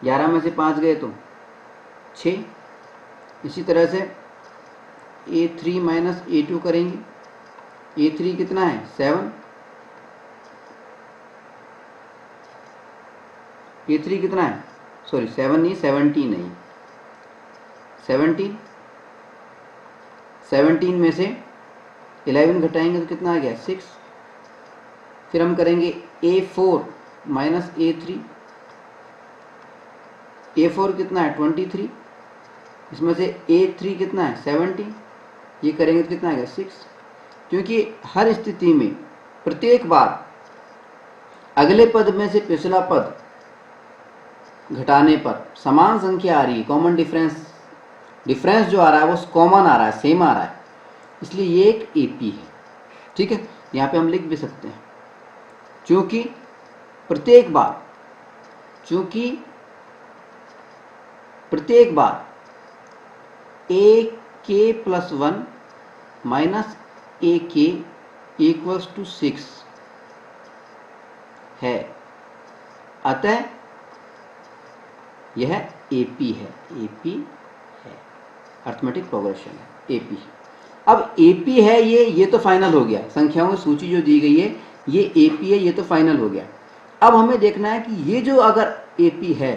11 में से 5 गए तो 6। इसी तरह से A3 माइनस A2 करेंगे, A3 कितना है 7, A3 कितना है, सॉरी 7 नहीं 17 नहीं, 17 में से 11 घटाएंगे तो कितना आ गया 6। फिर हम करेंगे A4 माइनस A3, A4 कितना है 23, इसमें से A3 कितना है 17, ये करेंगे तो कितना आ गया 6। क्योंकि हर स्थिति में प्रत्येक बार अगले पद में से पिछला पद घटाने पर समान संख्या आ रही है, कॉमन डिफरेंस जो आ रहा है वो कॉमन आ रहा है, सेम आ रहा है, इसलिए ये एक एपी है। ठीक है, यहाँ पे हम लिख भी सकते हैं, क्योंकि प्रत्येक बार ए के प्लस 1 माइनस ए के इक्वल्स टू 6 है, अतः यह एपी है, अर्थमेटिक प्रोग्रेशन है, एपी। अब एपी है ये तो फाइनल हो गया, संख्याओं की सूची जो दी गई है ये एपी है, ये तो फाइनल हो गया। अब हमें देखना है कि ये जो अगर एपी है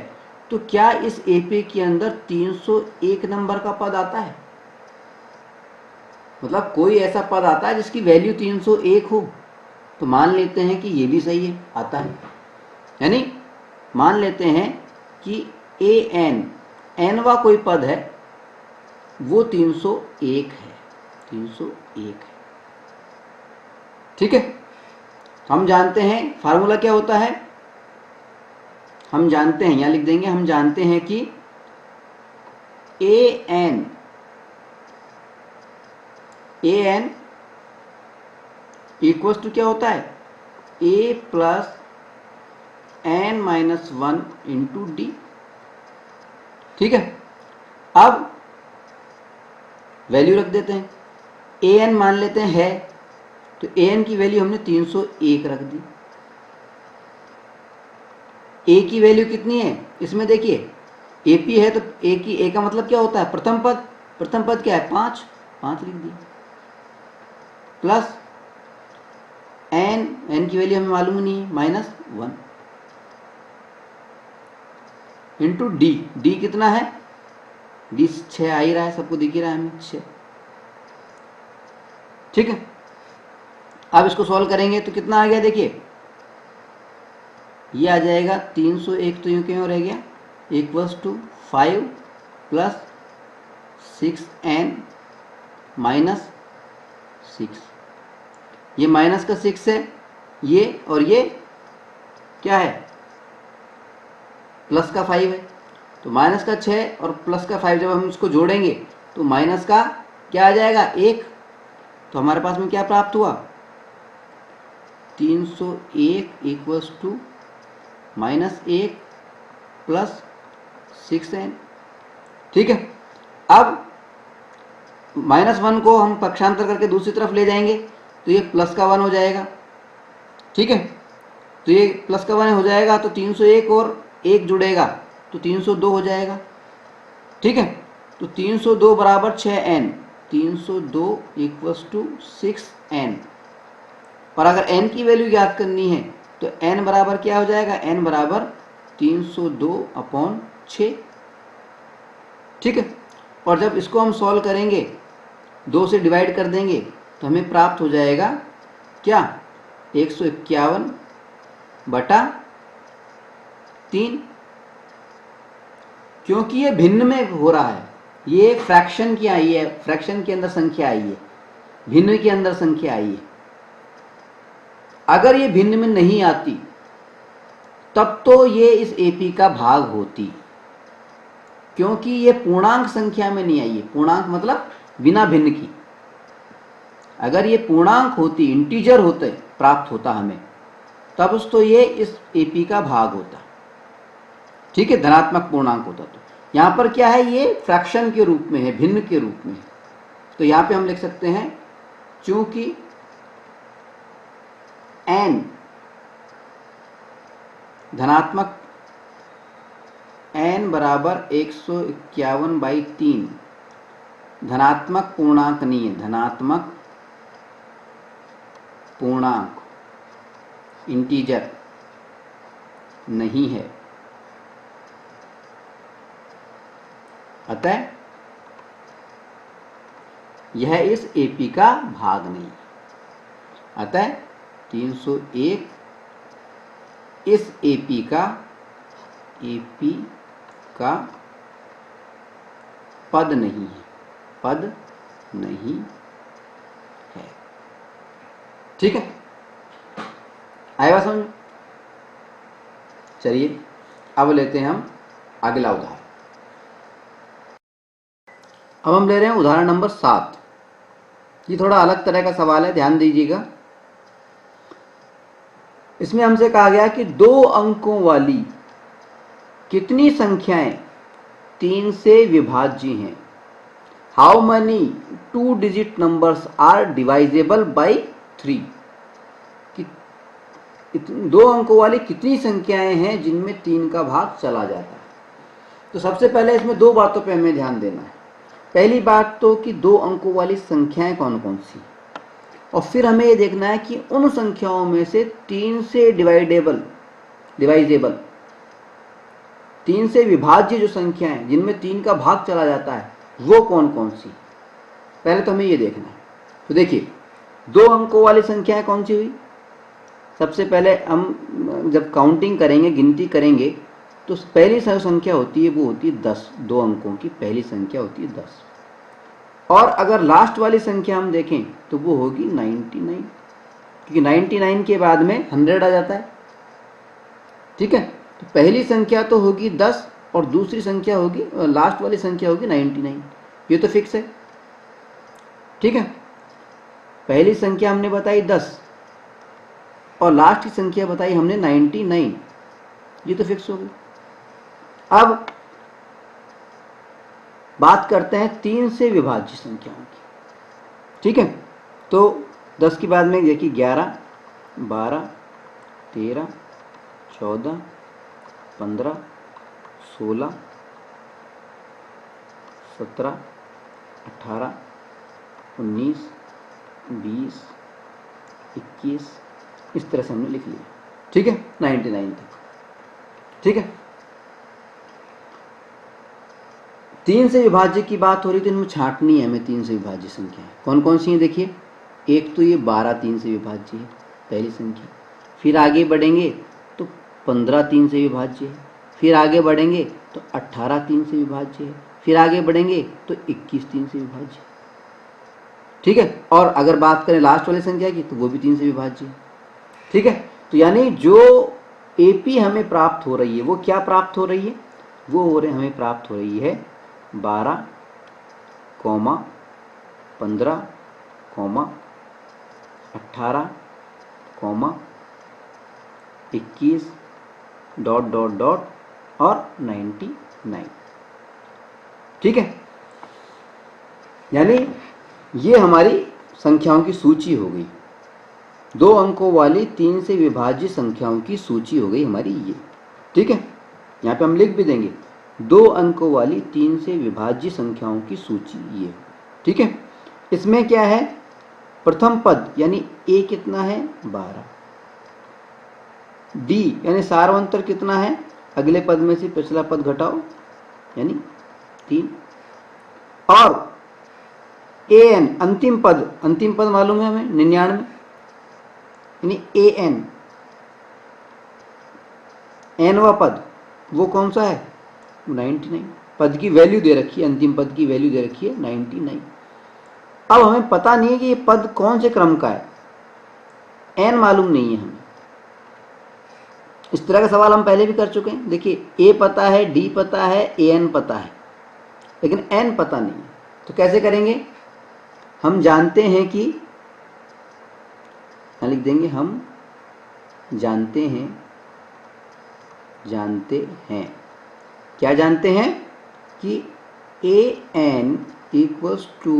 तो क्या इस एपी के अंदर 301 नंबर का पद आता है, मतलब कोई ऐसा पद आता है जिसकी वैल्यू 301 हो। तो मान लेते हैं कि ये भी सही है, आता है, यानी मान लेते हैं कि an nवा कोई पद है वो 301 है, 301 है। ठीक है, हम जानते हैं फार्मूला क्या होता है, हम जानते हैं, यहां लिख देंगे, हम जानते हैं कि an इक्वल्स टू क्या होता है, a plus n minus 1 into D. ठीक है, अब वैल्यू रख देते हैं, an मान लेते हैं है, तो an की वैल्यू हमने 301 रख दी। a की वैल्यू कितनी है इसमें देखिए, ap है तो a का मतलब क्या होता है, प्रथम पद, प्रथम पद क्या है 5, 5 लिख दी, प्लस n की वैल्यू हमें मालूम नहीं है माइनस 1 इंटू डी कितना है, डी 6 आ ही रहा है, सबको दिख ही रहा है हमें 6। ठीक है, अब इसको सॉल्व करेंगे तो कितना आ गया, देखिए ये आ जाएगा 301, तो यूं क्यों रह गया, equals to 5 plus 6n minus 6, ये माइनस का 6 है ये, और ये क्या है प्लस का 5 है, तो माइनस का 6 और प्लस का 5 जब हम इसको जोड़ेंगे तो माइनस का क्या आ जाएगा 1, तो हमारे पास में क्या प्राप्त हुआ 301 equals to minus 1 plus 6n। ठीक है, अब माइनस 1 को हम पक्षांतर करके दूसरी तरफ ले जाएंगे तो ये प्लस का 1 हो जाएगा। ठीक है, तो ये प्लस का 1 हो जाएगा, तो 301 और 1 जुड़ेगा तो 302 हो जाएगा। ठीक है, तो 302 बराबर 6n, 302 इक्वल्स टू 6n। पर अगर n की वैल्यू ज्ञात करनी है तो n बराबर क्या हो जाएगा, n बराबर 302/6। ठीक है, और जब इसको हम सॉल्व करेंगे 2 से डिवाइड कर देंगे तो हमें प्राप्त हो जाएगा क्या 151/3, क्योंकि ये भिन्न में हो रहा है, ये फ्रैक्शन की आई है, फ्रैक्शन के अंदर संख्या आई है, भिन्न के अंदर संख्या आई है। अगर ये भिन्न में नहीं आती तब तो ये इस एपी का भाग होती, क्योंकि ये पूर्णांक संख्या में नहीं आई है, पूर्णांक मतलब बिना भिन्न की। अगर ये पूर्णांक होती, इंटीजर होते प्राप्त होता हमें, तब तो ये इस एपी का भाग होता। ठीक है, धनात्मक पूर्णांक होता। तो यहाँ पर क्या है, ये फ्रैक्शन के रूप में है, भिन्न के रूप में है। तो यहाँ पे हम लिख सकते हैं चूंकि n धनात्मक, n बराबर 151/3 धनात्मक पूर्णांक नहीं है, धनात्मक पूर्णांक इंटीजर नहीं है, अतः यह इस एपी का भाग नहीं, अतः 301 इस एपी का पद नहीं है, पद नहीं है। ठीक है, आएगा समझ। चलिए अब लेते हैं हम अगला उदाहरण। अब हम ले रहे हैं उदाहरण नंबर 7। ये थोड़ा अलग तरह का सवाल है, ध्यान दीजिएगा। इसमें हमसे कहा गया कि 2 अंकों वाली कितनी संख्याएं 3 से विभाज्य हैं। How many 2 digit numbers are divisible by 3। 2 अंकों वाली कितनी संख्याएं हैं जिनमें 3 का भाग चला जाता है। तो सबसे पहले इसमें 2 बातों पे हमें ध्यान देना है। पहली बात तो कि 2 अंकों वाली संख्याएं कौन कौन सी, और फिर हमें ये देखना है कि उन संख्याओं में से 3 से डिवाइजेबल 3 से विभाज्य जो संख्याएं जिनमें 3 का भाग चला जाता है वो कौन कौन सी। पहले तो हमें ये देखना है। तो देखिए 2 अंकों वाली संख्याएं कौन सी हुई। सबसे पहले हम जब काउंटिंग करेंगे, गिनती करेंगे, तो पहली संख्या होती है वो होती है 10, 2 अंकों की पहली संख्या होती है 10। और अगर लास्ट वाली संख्या हम देखें तो वो होगी 99, क्योंकि 99 के बाद में 100 आ जाता है। ठीक है, तो पहली संख्या तो होगी 10 और दूसरी संख्या होगी, लास्ट वाली संख्या होगी 99। ये तो फिक्स है। ठीक है, पहली संख्या हमने बताई 10 और लास्ट की संख्या बताई हमने 99, ये तो फिक्स हो गई। अब बात करते हैं 3 से विभाज्य संख्याओं की। ठीक है, तो 10 के बाद में देखिए 11, 12, 13, 14, 15, 16, 17, 18, 19, 20, 21, इस तरह से हमने लिख लिया। ठीक है, 99 तक। ठीक है, 3 से विभाज्य की बात हो रही तो इनमें छांटनी है हमें 3 से विभाज्य संख्याएं। कौन कौन सी हैं देखिए, एक तो ये 12 3 से विभाज्य है, पहली संख्या। फिर आगे बढ़ेंगे तो 15 3 से विभाज्य है। फिर आगे बढ़ेंगे तो 18 3 से विभाज्य है। फिर आगे बढ़ेंगे तो 21 3 से विभाज्य है। ठीक है, और अगर बात करें लास्ट वाली संख्या की तो वो भी 3 से विभाज्य है। ठीक है, तो यानी जो एपी हमें प्राप्त हो रही है वो क्या प्राप्त हो रही है, वो हमें प्राप्त हो रही है 12, 15, 18, 21 ... और 99। ठीक है, यानी ये हमारी संख्याओं की सूची हो गई। 2 अंकों वाली 3 से विभाज्य संख्याओं की सूची हो गई हमारी ये। ठीक है, यहाँ पे हम लिख भी देंगे 2 अंकों वाली 3 से विभाज्य संख्याओं की सूची ये। ठीक है, इसमें क्या है, प्रथम पद यानी ए कितना है 12, डी यानी सार्वंतर कितना है, अगले पद में से पिछला पद घटाओ यानी 3, और ए एन अंतिम पद मालूम है हमें 99, यानी ए एन एनवा पद वो कौन सा है 99। पद की वैल्यू दे रखी है, अंतिम पद की वैल्यू दे रखी है 99। अब हमें पता नहीं है कि ये पद कौन से क्रम का है, एन मालूम नहीं है हमें। इस तरह का सवाल हम पहले भी कर चुके हैं। देखिए ए पता है, डी पता है, ए एन पता है, लेकिन एन पता नहीं है। तो कैसे करेंगे, हम जानते हैं कि लिख देंगे हम जानते हैं क्या जानते हैं कि A N equals to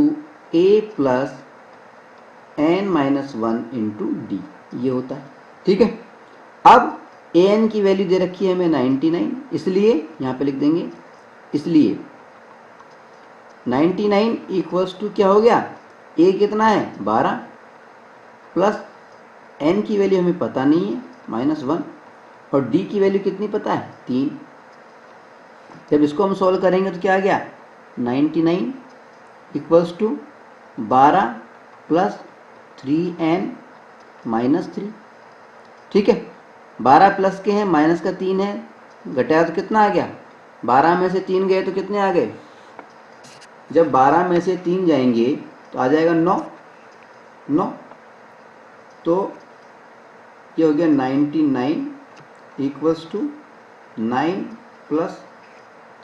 A plus N minus 1 into D, ये होता है। ठीक है, अब ए एन की वैल्यू दे रखी है हमें 99, इसलिए यहाँ पे लिख देंगे, इसलिए 99 इक्वल्स टू क्या हो गया, ए कितना है 12 प्लस एन की वैल्यू हमें पता नहीं है -1, और डी की वैल्यू कितनी पता है 3। जब इसको हम सॉल्व करेंगे तो क्या आ गया 99 equals to 12 plus 3n minus 3। ठीक है, 12 प्लस के हैं, माइनस का 3 है, घटाया तो कितना आ गया, 12 में से 3 गए तो कितने आ गए, जब 12 में से 3 जाएंगे तो आ जाएगा 9। तो ये हो गया 99 इक्वल्स टू 9 प्लस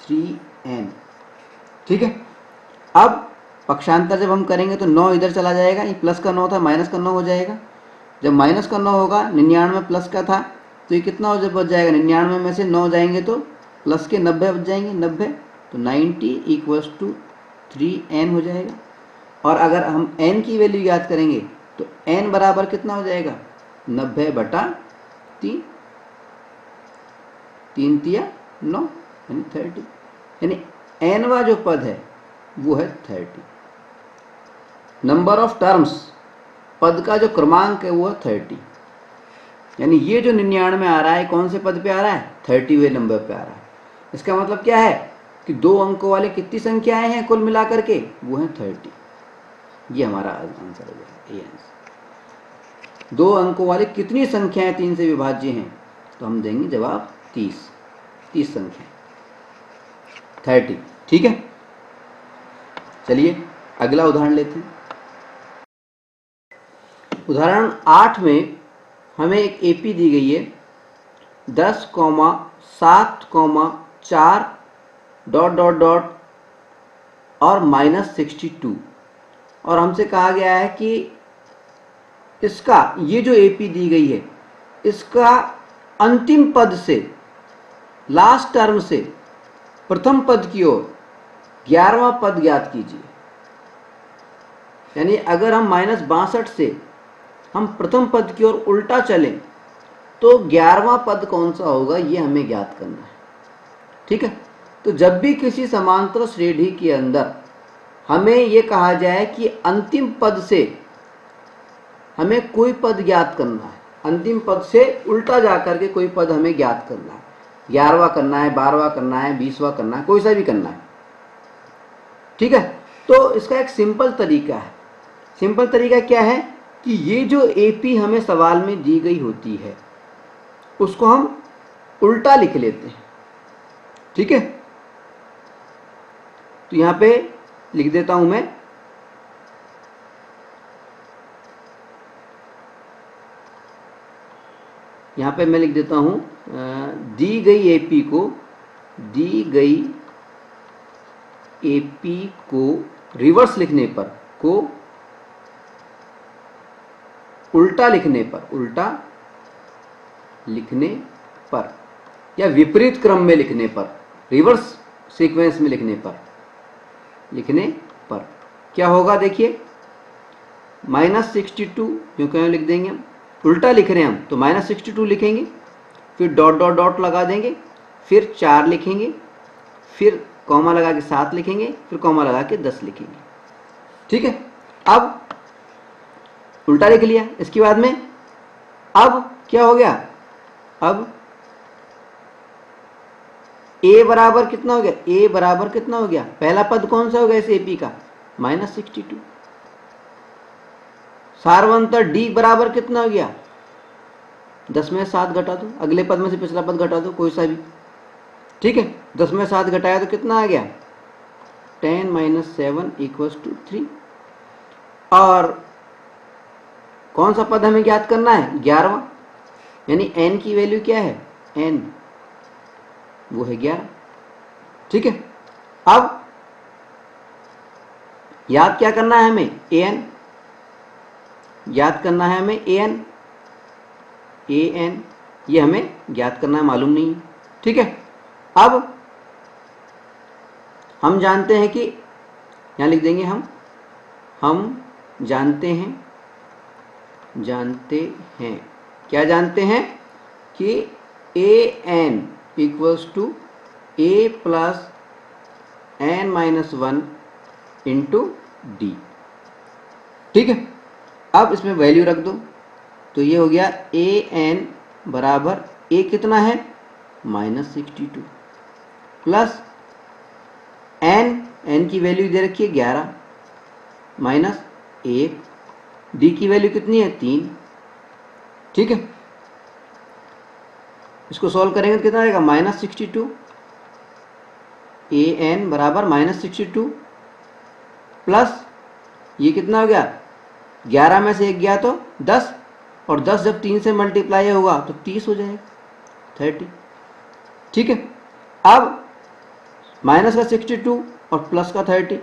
3n। ठीक है, अब पक्षांतर जब हम करेंगे तो 9 इधर चला जाएगा, ये प्लस का 9 था माइनस का 9 हो जाएगा। जब माइनस का 9 होगा, 99 प्लस का था तो ये कितना हो बच जाएगा, 99 में से 9 जाएंगे तो प्लस के 90 बच जाएंगे, 90, तो 90 इक्वल्स टू 3n हो जाएगा। और अगर हम n की वैल्यू याद करेंगे तो n बराबर कितना हो जाएगा 90/3, 3 तिया 9 यानी 30, यानी nवा जो पद है वो है 30। नंबर ऑफ टर्म्स, पद का जो क्रमांक है वो है 30, यानी ये जो 99 आ रहा है कौन से पद पे आ रहा है 30वें नंबर पे आ रहा है। इसका मतलब क्या है कि 2 अंकों वाले कितनी संख्याएं हैं कुल मिलाकर के, वो हैं 30। ये हमारा आंसर हो गया, ए आंसर। 2 अंकों वाले कितनी संख्याएं 3 से विभाज्य हैं, तो हम देंगे जवाब 30। 30 संख्या 30। ठीक है, चलिए अगला उदाहरण लेते हैं। उदाहरण 8 में हमें एक एपी दी गई है 10,7,4 ... और -62, और हमसे कहा गया है कि इसका ये जो एपी दी गई है इसका अंतिम पद से, लास्ट टर्म से प्रथम पद की ओर 11वां पद ज्ञात कीजिए। यानी अगर हम -62 से हम प्रथम पद की ओर उल्टा चलें तो 11वां पद कौन सा होगा ये हमें ज्ञात करना है। ठीक है, तो जब भी किसी समांतर श्रेणी के अंदर हमें ये कहा जाए कि अंतिम पद से हमें कोई पद ज्ञात करना है, अंतिम पद से उल्टा जाकर के कोई पद हमें ज्ञात करना है, 11वां करना है, 12वां करना है, 20वां करना है, कोई सा भी करना है। ठीक है, तो इसका एक सिंपल तरीका है। सिंपल तरीका क्या है कि ये जो एपी हमें सवाल में दी गई होती है उसको हम उल्टा लिख लेते हैं। ठीक है, तो यहां पे लिख देता हूं मैं, यहां पे मैं लिख देता हूं दी गई एपी को रिवर्स लिखने पर, को उल्टा लिखने पर या विपरीत क्रम में लिखने पर, रिवर्स सीक्वेंस में लिखने पर क्या होगा देखिए, -62 जो कहीं लिख देंगे हम, उल्टा लिख रहे हैं हम तो -62 लिखेंगे, फिर डॉट डॉट डॉट लगा देंगे, फिर 4 लिखेंगे, फिर कॉमा लगा के 7 लिखेंगे, फिर कॉमा लगा के 10 लिखेंगे। ठीक है, अब उल्टा लिख लिया। इसके बाद में अब क्या हो गया, अब a बराबर कितना हो गया, a बराबर कितना हो गया, पहला पद कौन सा हो गया इस एपी का, -62। सारवंतर d बराबर कितना हो गया, 10 में 7 घटा दो, अगले पद में से पिछला पद घटा दो कोई सा भी। ठीक है, 10 में 7 घटाया तो कितना आ गया, 10 - 7 = 3। और कौन सा पद हमें ज्ञात करना है, 11वां, यानी n की वैल्यू क्या है, n वो है 11। ठीक है, अब याद क्या करना है हमें, an याद करना है हमें, an ये हमें ज्ञात करना है, मालूम नहीं है। ठीक है, अब हम जानते हैं कि यहां लिख देंगे हम जानते हैं क्या जानते हैं कि an = a + n-1 × d। ठीक है, अब इसमें वैल्यू रख दो, तो ये हो गया an बराबर a कितना है, -62 प्लस n की वैल्यू दे रखी है 11 माइनस 1, d की वैल्यू कितनी है, 3। ठीक है, इसको सॉल्व करेंगे तो कितना आएगा, -62, an बराबर -62 प्लस ये कितना हो गया, 11 में से 1 गया तो 10, और 10 जब 3 से मल्टीप्लाई होगा तो 30 हो जाएगा, 30। ठीक है, अब माइनस का 62 और प्लस का 30,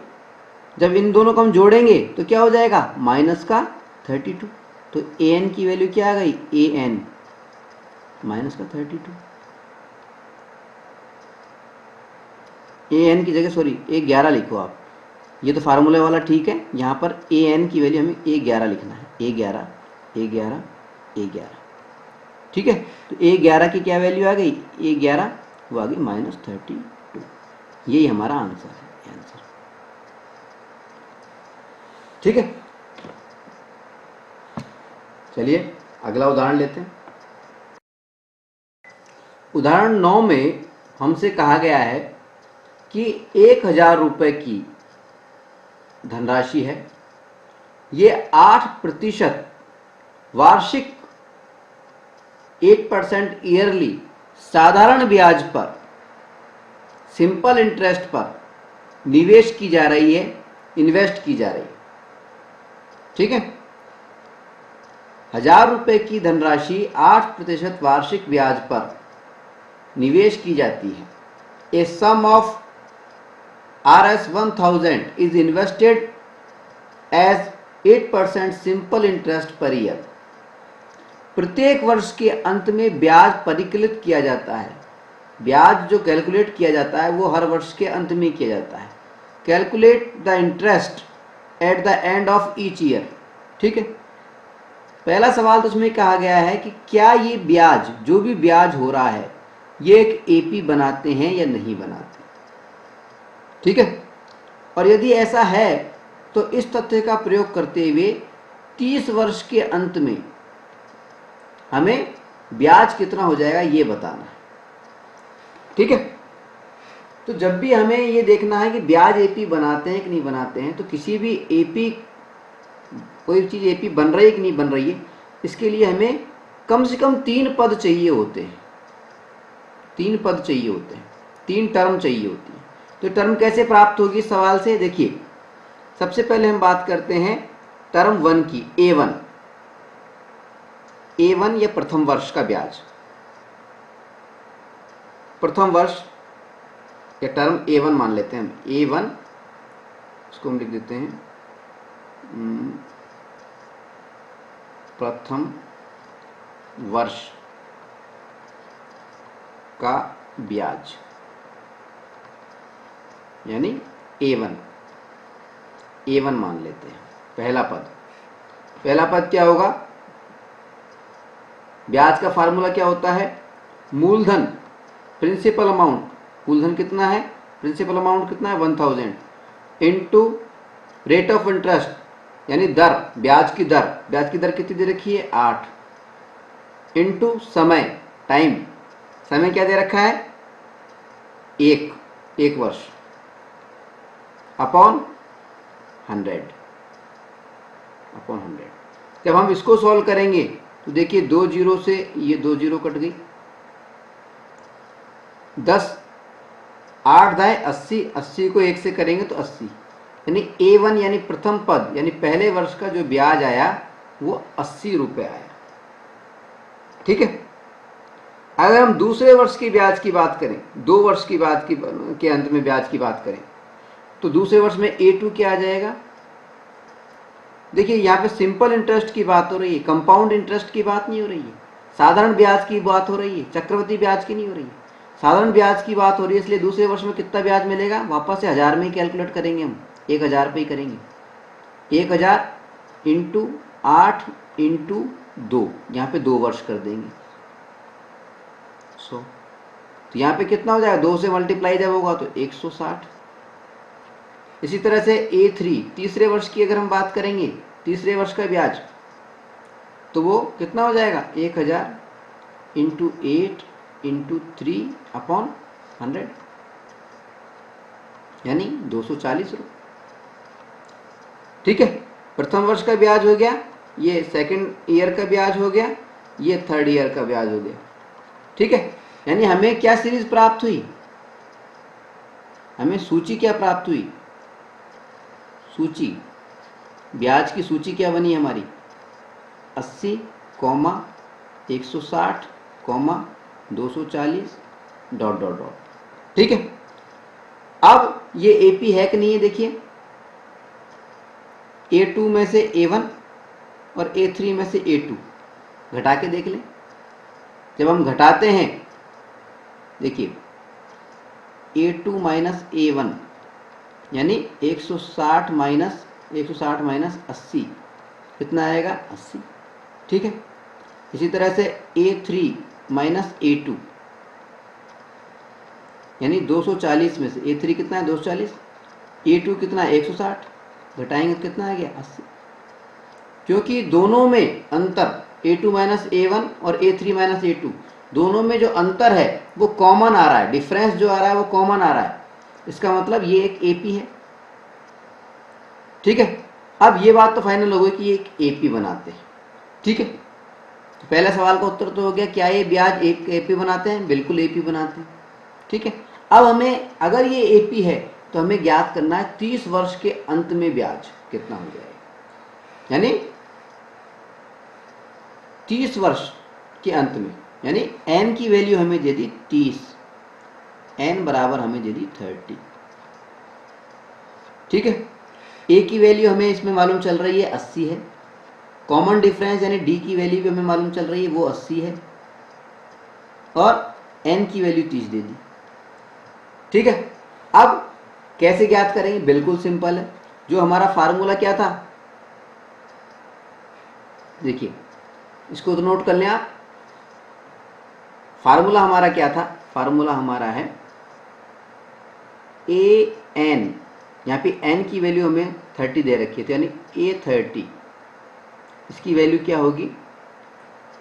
जब इन दोनों को हम जोड़ेंगे तो क्या हो जाएगा, माइनस का 32। तो an की वैल्यू क्या आ गई, an -32। an की जगह सॉरी A11 लिखो आप, ये तो फार्मूले वाला ठीक है, यहाँ पर an की वैल्यू हमें A11 लिखना है, A11। ठीक है, तो A11 की क्या वैल्यू आ गई, A11 वो आ गई -32। यही हमारा आंसर है, ठीक है। चलिए अगला उदाहरण लेते हैं। उदाहरण 9 में हमसे कहा गया है कि 1000 रुपये की धनराशि है, ये 8% वार्षिक 8% ईयरली साधारण ब्याज पर सिंपल इंटरेस्ट पर निवेश की जा रही है, इन्वेस्ट की जा रही है। ठीक है, 1000 रुपए की धनराशि 8% वार्षिक ब्याज पर निवेश की जाती है। A sum of Rs 1000 is invested as 8% simple interest per year. प्रत्येक वर्ष के अंत में ब्याज परिकलित किया जाता है। ब्याज जो कैलकुलेट किया जाता है वो हर वर्ष के अंत में किया जाता है। Calculate the interest at the end of each year. ठीक है, पहला सवाल तो उसमें कहा गया है कि क्या ये ब्याज, जो भी ब्याज हो रहा है, ये एक एपी बनाते हैं या नहीं बनाते। ठीक है, और यदि ऐसा है तो इस तथ्य का प्रयोग करते हुए 30 वर्ष के अंत में हमें ब्याज कितना हो जाएगा ये बताना है। ठीक है, तो जब भी हमें ये देखना है कि ब्याज एपी बनाते हैं कि नहीं बनाते हैं, तो किसी भी एपी, कोई चीज़ एपी बन रही है कि नहीं बन रही है, इसके लिए हमें कम से कम 3 पद चाहिए होते हैं। 3 पद चाहिए होते हैं, 3 टर्म चाहिए होती है। तो टर्म कैसे प्राप्त होगी इस सवाल से, देखिए सबसे पहले हम बात करते हैं टर्म 1 की, A1 या प्रथम वर्ष का ब्याज। प्रथम वर्ष या टर्म A1 मान लेते हैं हम, A1 इसको हम लिख देते हैं प्रथम वर्ष का ब्याज, यानी A1 मान लेते हैं। पहला पद क्या होगा, ब्याज का फार्मूला क्या होता है, मूलधन प्रिंसिपल अमाउंट, मूलधन कितना है, प्रिंसिपल अमाउंट कितना है 1000 इनटू रेट ऑफ इंटरेस्ट यानी दर, ब्याज की दर कितनी दे रखी है 8 इनटू समय, टाइम, समय क्या दे रखा है 1 वर्ष अपॉन 100। जब हम इसको सॉल्व करेंगे तो देखिए 2 जीरो से ये 2 जीरो कट गई, 10 8 दाएं 80, 80 को 1 से करेंगे तो 80, यानी A1 यानी प्रथम पद यानी पहले वर्ष का जो ब्याज आया वो 80 रुपये आया। ठीक है, अगर हम दूसरे वर्ष की ब्याज की बात करें, 2 वर्ष की बात के अंत में ब्याज की बात करें, तो दूसरे वर्ष में A2 क्या आ जाएगा, देखिए यहाँ पे सिंपल इंटरेस्ट की बात हो रही है, कंपाउंड इंटरेस्ट की बात नहीं हो रही है, साधारण ब्याज की बात हो रही है, चक्रवृद्धि ब्याज की नहीं हो रही है, साधारण ब्याज की बात हो रही है। इसलिए दूसरे वर्ष में कितना ब्याज मिलेगा, वापस से 1000 में कैलकुलेट करेंगे हम, 1000 पे ही करेंगे, 1000 इंटू 8 इंटू 2, यहाँ पे 2 वर्ष कर देंगे 100, तो यहाँ पे कितना हो जाएगा, 2 से मल्टीप्लाई जब होगा तो 160। इसी तरह से A3 तीसरे वर्ष की अगर हम बात करेंगे, तीसरे वर्ष का ब्याज, तो वो कितना हो जाएगा 1000 इंटू 8 इंटू 3 अपॉन 100, यानी 240 रुपये। ठीक है, प्रथम वर्ष का ब्याज हो गया, ये सेकंड ईयर का ब्याज हो गया, ये थर्ड ईयर का ब्याज हो गया। ठीक है, यानी हमें क्या सीरीज प्राप्त हुई, हमें सूची क्या प्राप्त हुई, सूची, ब्याज की सूची क्या बनी हमारी 80, 160, 240 ... ठीक है, अब ये AP है कि नहीं है, देखिए A2 में से A1 और A3 में से A2 घटा के देख लें। जब हम घटाते हैं, देखिए A2 माइनस A1 यानी 160 माइनस 80 कितना आएगा 80। ठीक है, इसी तरह से A3 माइनस A2 यानी 240 में से A3 कितना है 240, A2 कितना है 160, घटाएंगे तो कितना आ गया 80। क्योंकि दोनों में अंतर A2 माइनस A1 और A3 माइनस A2 दोनों में जो अंतर है वो कॉमन आ रहा है, डिफरेंस जो आ रहा है वो कॉमन आ रहा है, इसका मतलब ये एक AP है। ठीक है, अब ये बात तो फाइनल हो गई कि ये एक AP बनाते हैं। ठीक है, तो पहले सवाल का उत्तर तो हो गया, क्या ये ब्याज एक AP बनाते हैं, बिल्कुल AP बनाते हैं। ठीक है, अब हमें अगर ये एपी है तो हमें ज्ञात करना है 30 वर्ष के अंत में ब्याज कितना हो जाएगा, यानी 30 वर्ष के अंत में, यानी n की वैल्यू हमें दे दी 30, n बराबर हमें दे दी 30। ठीक है, a की वैल्यू हमें इसमें मालूम चल रही है 80 है, कॉमन डिफरेंस यानी d की वैल्यू भी हमें मालूम चल रही है वो 80 है, और n की वैल्यू 30 दे दी। ठीक है, अब कैसे ज्ञात करेंगे, बिल्कुल सिंपल है। जो हमारा फार्मूला क्या था, देखिए इसको तो नोट कर लें आप। फार्मूला हमारा क्या था, फार्मूला हमारा है ए एन, यहाँ पे n की वैल्यू हमें 30 दे रखी है, तो यानी A30, इसकी वैल्यू क्या होगी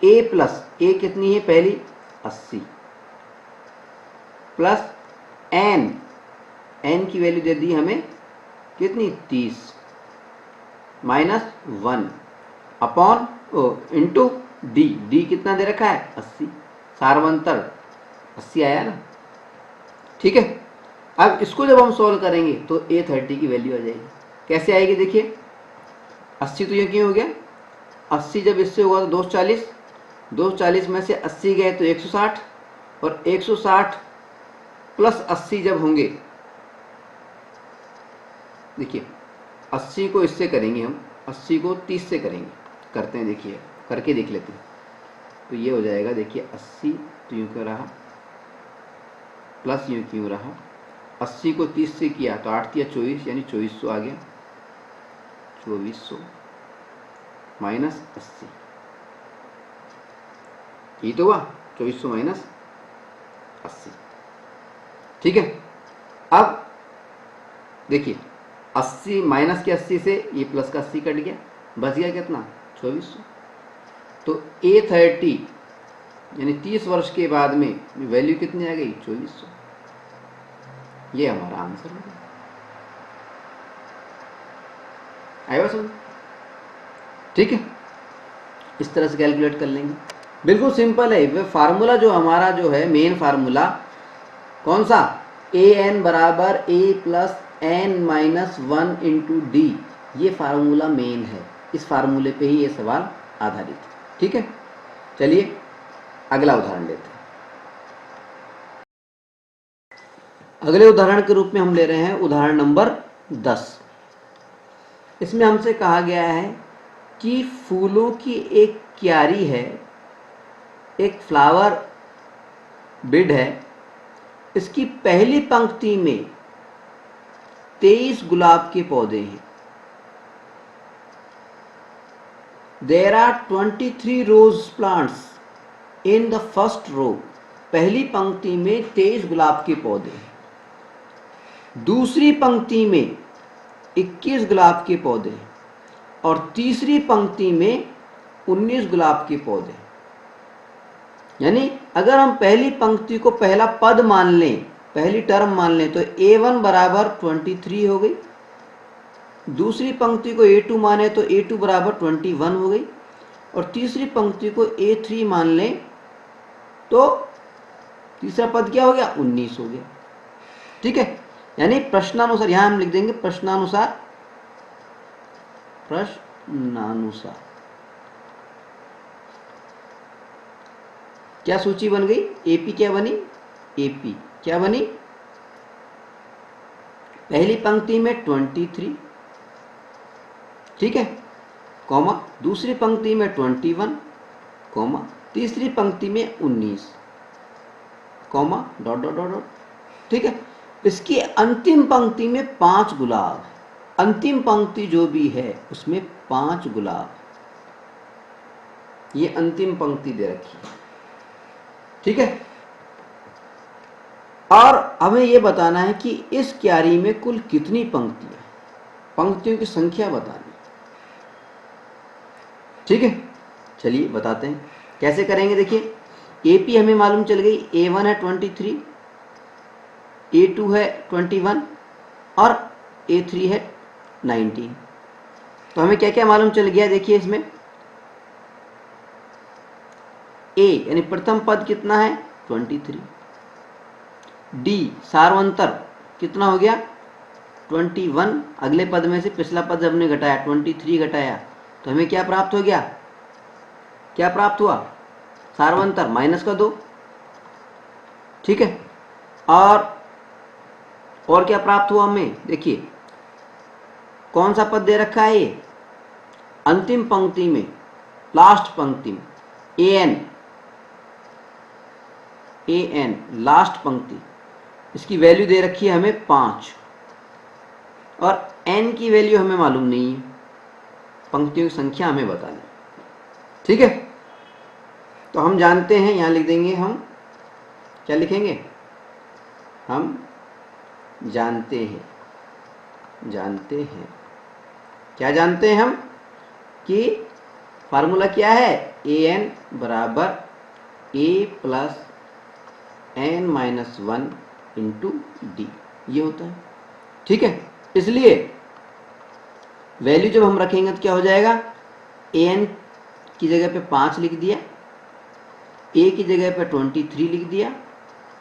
a प्लस a कितनी है पहली 80 प्लस n की वैल्यू दे दी हमें कितनी 30 माइनस 1 अपॉन इंटू d कितना दे रखा है 80, सार्वंतर 80 आया ना। ठीक है, अब इसको जब हम सॉल्व करेंगे तो A30 की वैल्यू आ जाएगी। कैसे आएगी देखिए, 80 तो ये क्यों हो गया, 80 जब इससे होगा तो 240, 240 में से 80 गए तो 160, और 160 प्लस 80 जब होंगे, देखिए 80 को इससे करेंगे हम, 80 को 30 से करेंगे, करते हैं देखिए, करके देख लेते हैं। तो ये हो जाएगा देखिए 80 तो यूँ क्यों रहा, प्लस यूँ क्यों रहा, 80 को 30 से किया तो 8 या 24 यानी 2400 आ गया, 2400 माइनस 80, ये तो हुआ 2400 माइनस 80। ठीक है, अब देखिए 80 माइनस के 80 से ये प्लस का 80 कट गया, बच गया कितना 2400। तो A30 यानी 30 वर्ष के बाद में वैल्यू कितनी आ गई 2400, ये हमारा आंसर हो गया। आया समझ? ठीक है, इस तरह से कैलकुलेट कर लेंगे, बिल्कुल सिंपल है। वह फार्मूला जो हमारा जो है मेन फार्मूला कौन सा, an बराबर a plus n minus 1 into D, ये फार्मूला मेन है, इस फार्मूले पे ही ये सवाल आधारित है। ठीक है, चलिए अगला उदाहरण लेते हैं। अगले उदाहरण के रूप में हम ले रहे हैं उदाहरण नंबर 10। इसमें हमसे कहा गया है कि फूलों की एक क्यारी है, एक फ्लावर बेड है, इसकी पहली पंक्ति में 23 गुलाब के पौधे हैं। There are 23 rose plants in the first row. पहली पंक्ति में 23 गुलाब के पौधे हैं, दूसरी पंक्ति में 21 गुलाब के पौधे हैं, और तीसरी पंक्ति में 19 गुलाब के पौधे। यानी अगर हम पहली पंक्ति को पहला पद मान लें, पहली टर्म मान लें, तो A1 बराबर 23 हो गई, दूसरी पंक्ति को A2 माने तो A2 बराबर 21 हो गई, और तीसरी पंक्ति को A3 मान लें तो तीसरा पद क्या हो गया 19 हो गया। ठीक है, यानी प्रश्नानुसार, यहां हम लिख देंगे प्रश्नानुसार, प्रश्नानुसार क्या सूची बन गई, एपी क्या बनी, एपी क्या बनी, पहली पंक्ति में 23, ठीक है, कॉमा, दूसरी पंक्ति में 21, कॉमा, तीसरी पंक्ति में 19, comma, dot dot dot dot. ठीक है, इसकी अंतिम पंक्ति में 5 गुलाब, अंतिम पंक्ति जो भी है उसमें 5 गुलाब, ये अंतिम पंक्ति दे रखी है। ठीक है, और हमें यह बताना है कि इस क्यारी में कुल कितनी पंक्तियां, पंक्तियों की संख्या बतानी। ठीक है, चलिए बताते हैं कैसे करेंगे। देखिए एपी हमें मालूम चल गई, A1 है 23, A2 है 21 और A3 है 19। तो हमें क्या क्या मालूम चल गया, देखिए इसमें A यानी प्रथम पद कितना है 23, डी सार्वंतर कितना हो गया 21। अगले पद में से पिछला पद जब हमने घटाया 23 घटाया तो हमें क्या प्राप्त हो गया, क्या प्राप्त हुआ, सार्वंतर माइनस का 2। ठीक है, और क्या प्राप्त हुआ हमें, देखिए कौन सा पद दे रखा है ये, अंतिम पंक्ति में, लास्ट पंक्ति में, an लास्ट पंक्ति, इसकी वैल्यू दे रखी है हमें 5 और n की वैल्यू हमें मालूम नहीं है, पंक्तियों की संख्या हमें बतानी। ठीक है, तो हम जानते हैं, यहां लिख देंगे हम, क्या लिखेंगे, हम जानते हैं, क्या जानते हैं हम कि फार्मूला क्या है, an बराबर a plus n-1 into D, ये होता है। ठीक है, इसलिए वैल्यू जब हम रखेंगे तो क्या हो जाएगा, an की जगह पे 5 लिख दिया, a की जगह पे 23 लिख दिया,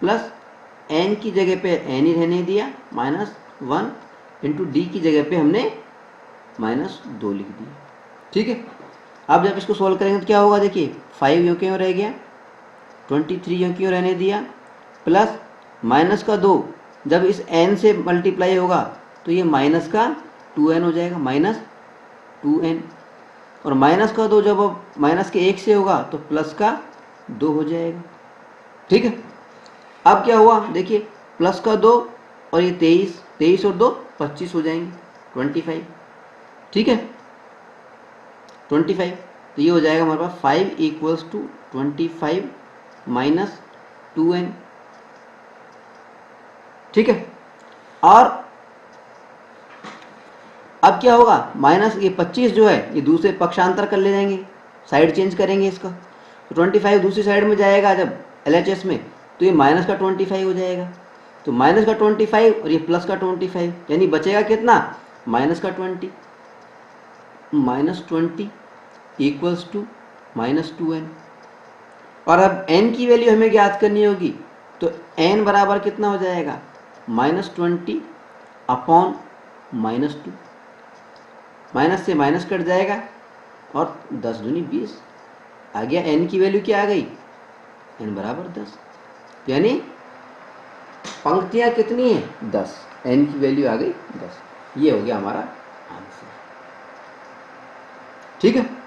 प्लस n की जगह पे n ही रहने दिया, -1 इंटू डी की जगह पे हमने -2 लिख दिया। ठीक है, अब जब इसको सॉल्व करेंगे तो क्या होगा, देखिए 5 यूँ क्यों रह गया, 23 यूँ क्यों रहने दिया, प्लस माइनस का 2 जब इस n से मल्टीप्लाई होगा तो ये माइनस का 2n हो जाएगा, -2n, और माइनस का 2 जब अब माइनस के 1 से होगा तो प्लस का 2 हो जाएगा। ठीक है, अब क्या हुआ, देखिए प्लस का 2 और ये 23 और 2 25 हो जाएंगे, 25। ठीक है, 25, तो ये हो जाएगा हमारे पास 5 = 25 माइनस 2n। ठीक है, और अब क्या होगा, माइनस ये 25 जो है ये दूसरे पक्षांतर कर ले जाएंगे, साइड चेंज करेंगे इसका, तो 25 दूसरी साइड में जाएगा जब LHS में, तो ये माइनस का 25 हो जाएगा, तो माइनस का 25 और ये प्लस का 25, यानी बचेगा कितना, माइनस का 20, -20 = -2n। और अब n की वैल्यू हमें ज्ञात करनी होगी, तो n बराबर कितना हो जाएगा, -20 अपॉन -2, माइनस से माइनस कट जाएगा और 10 दूनी 20 आ गया, n की वैल्यू क्या आ गई, n बराबर 10, यानी पंक्तियां कितनी है, 10, n की वैल्यू आ गई 10, ये हो गया हमारा आंसर। ठीक है।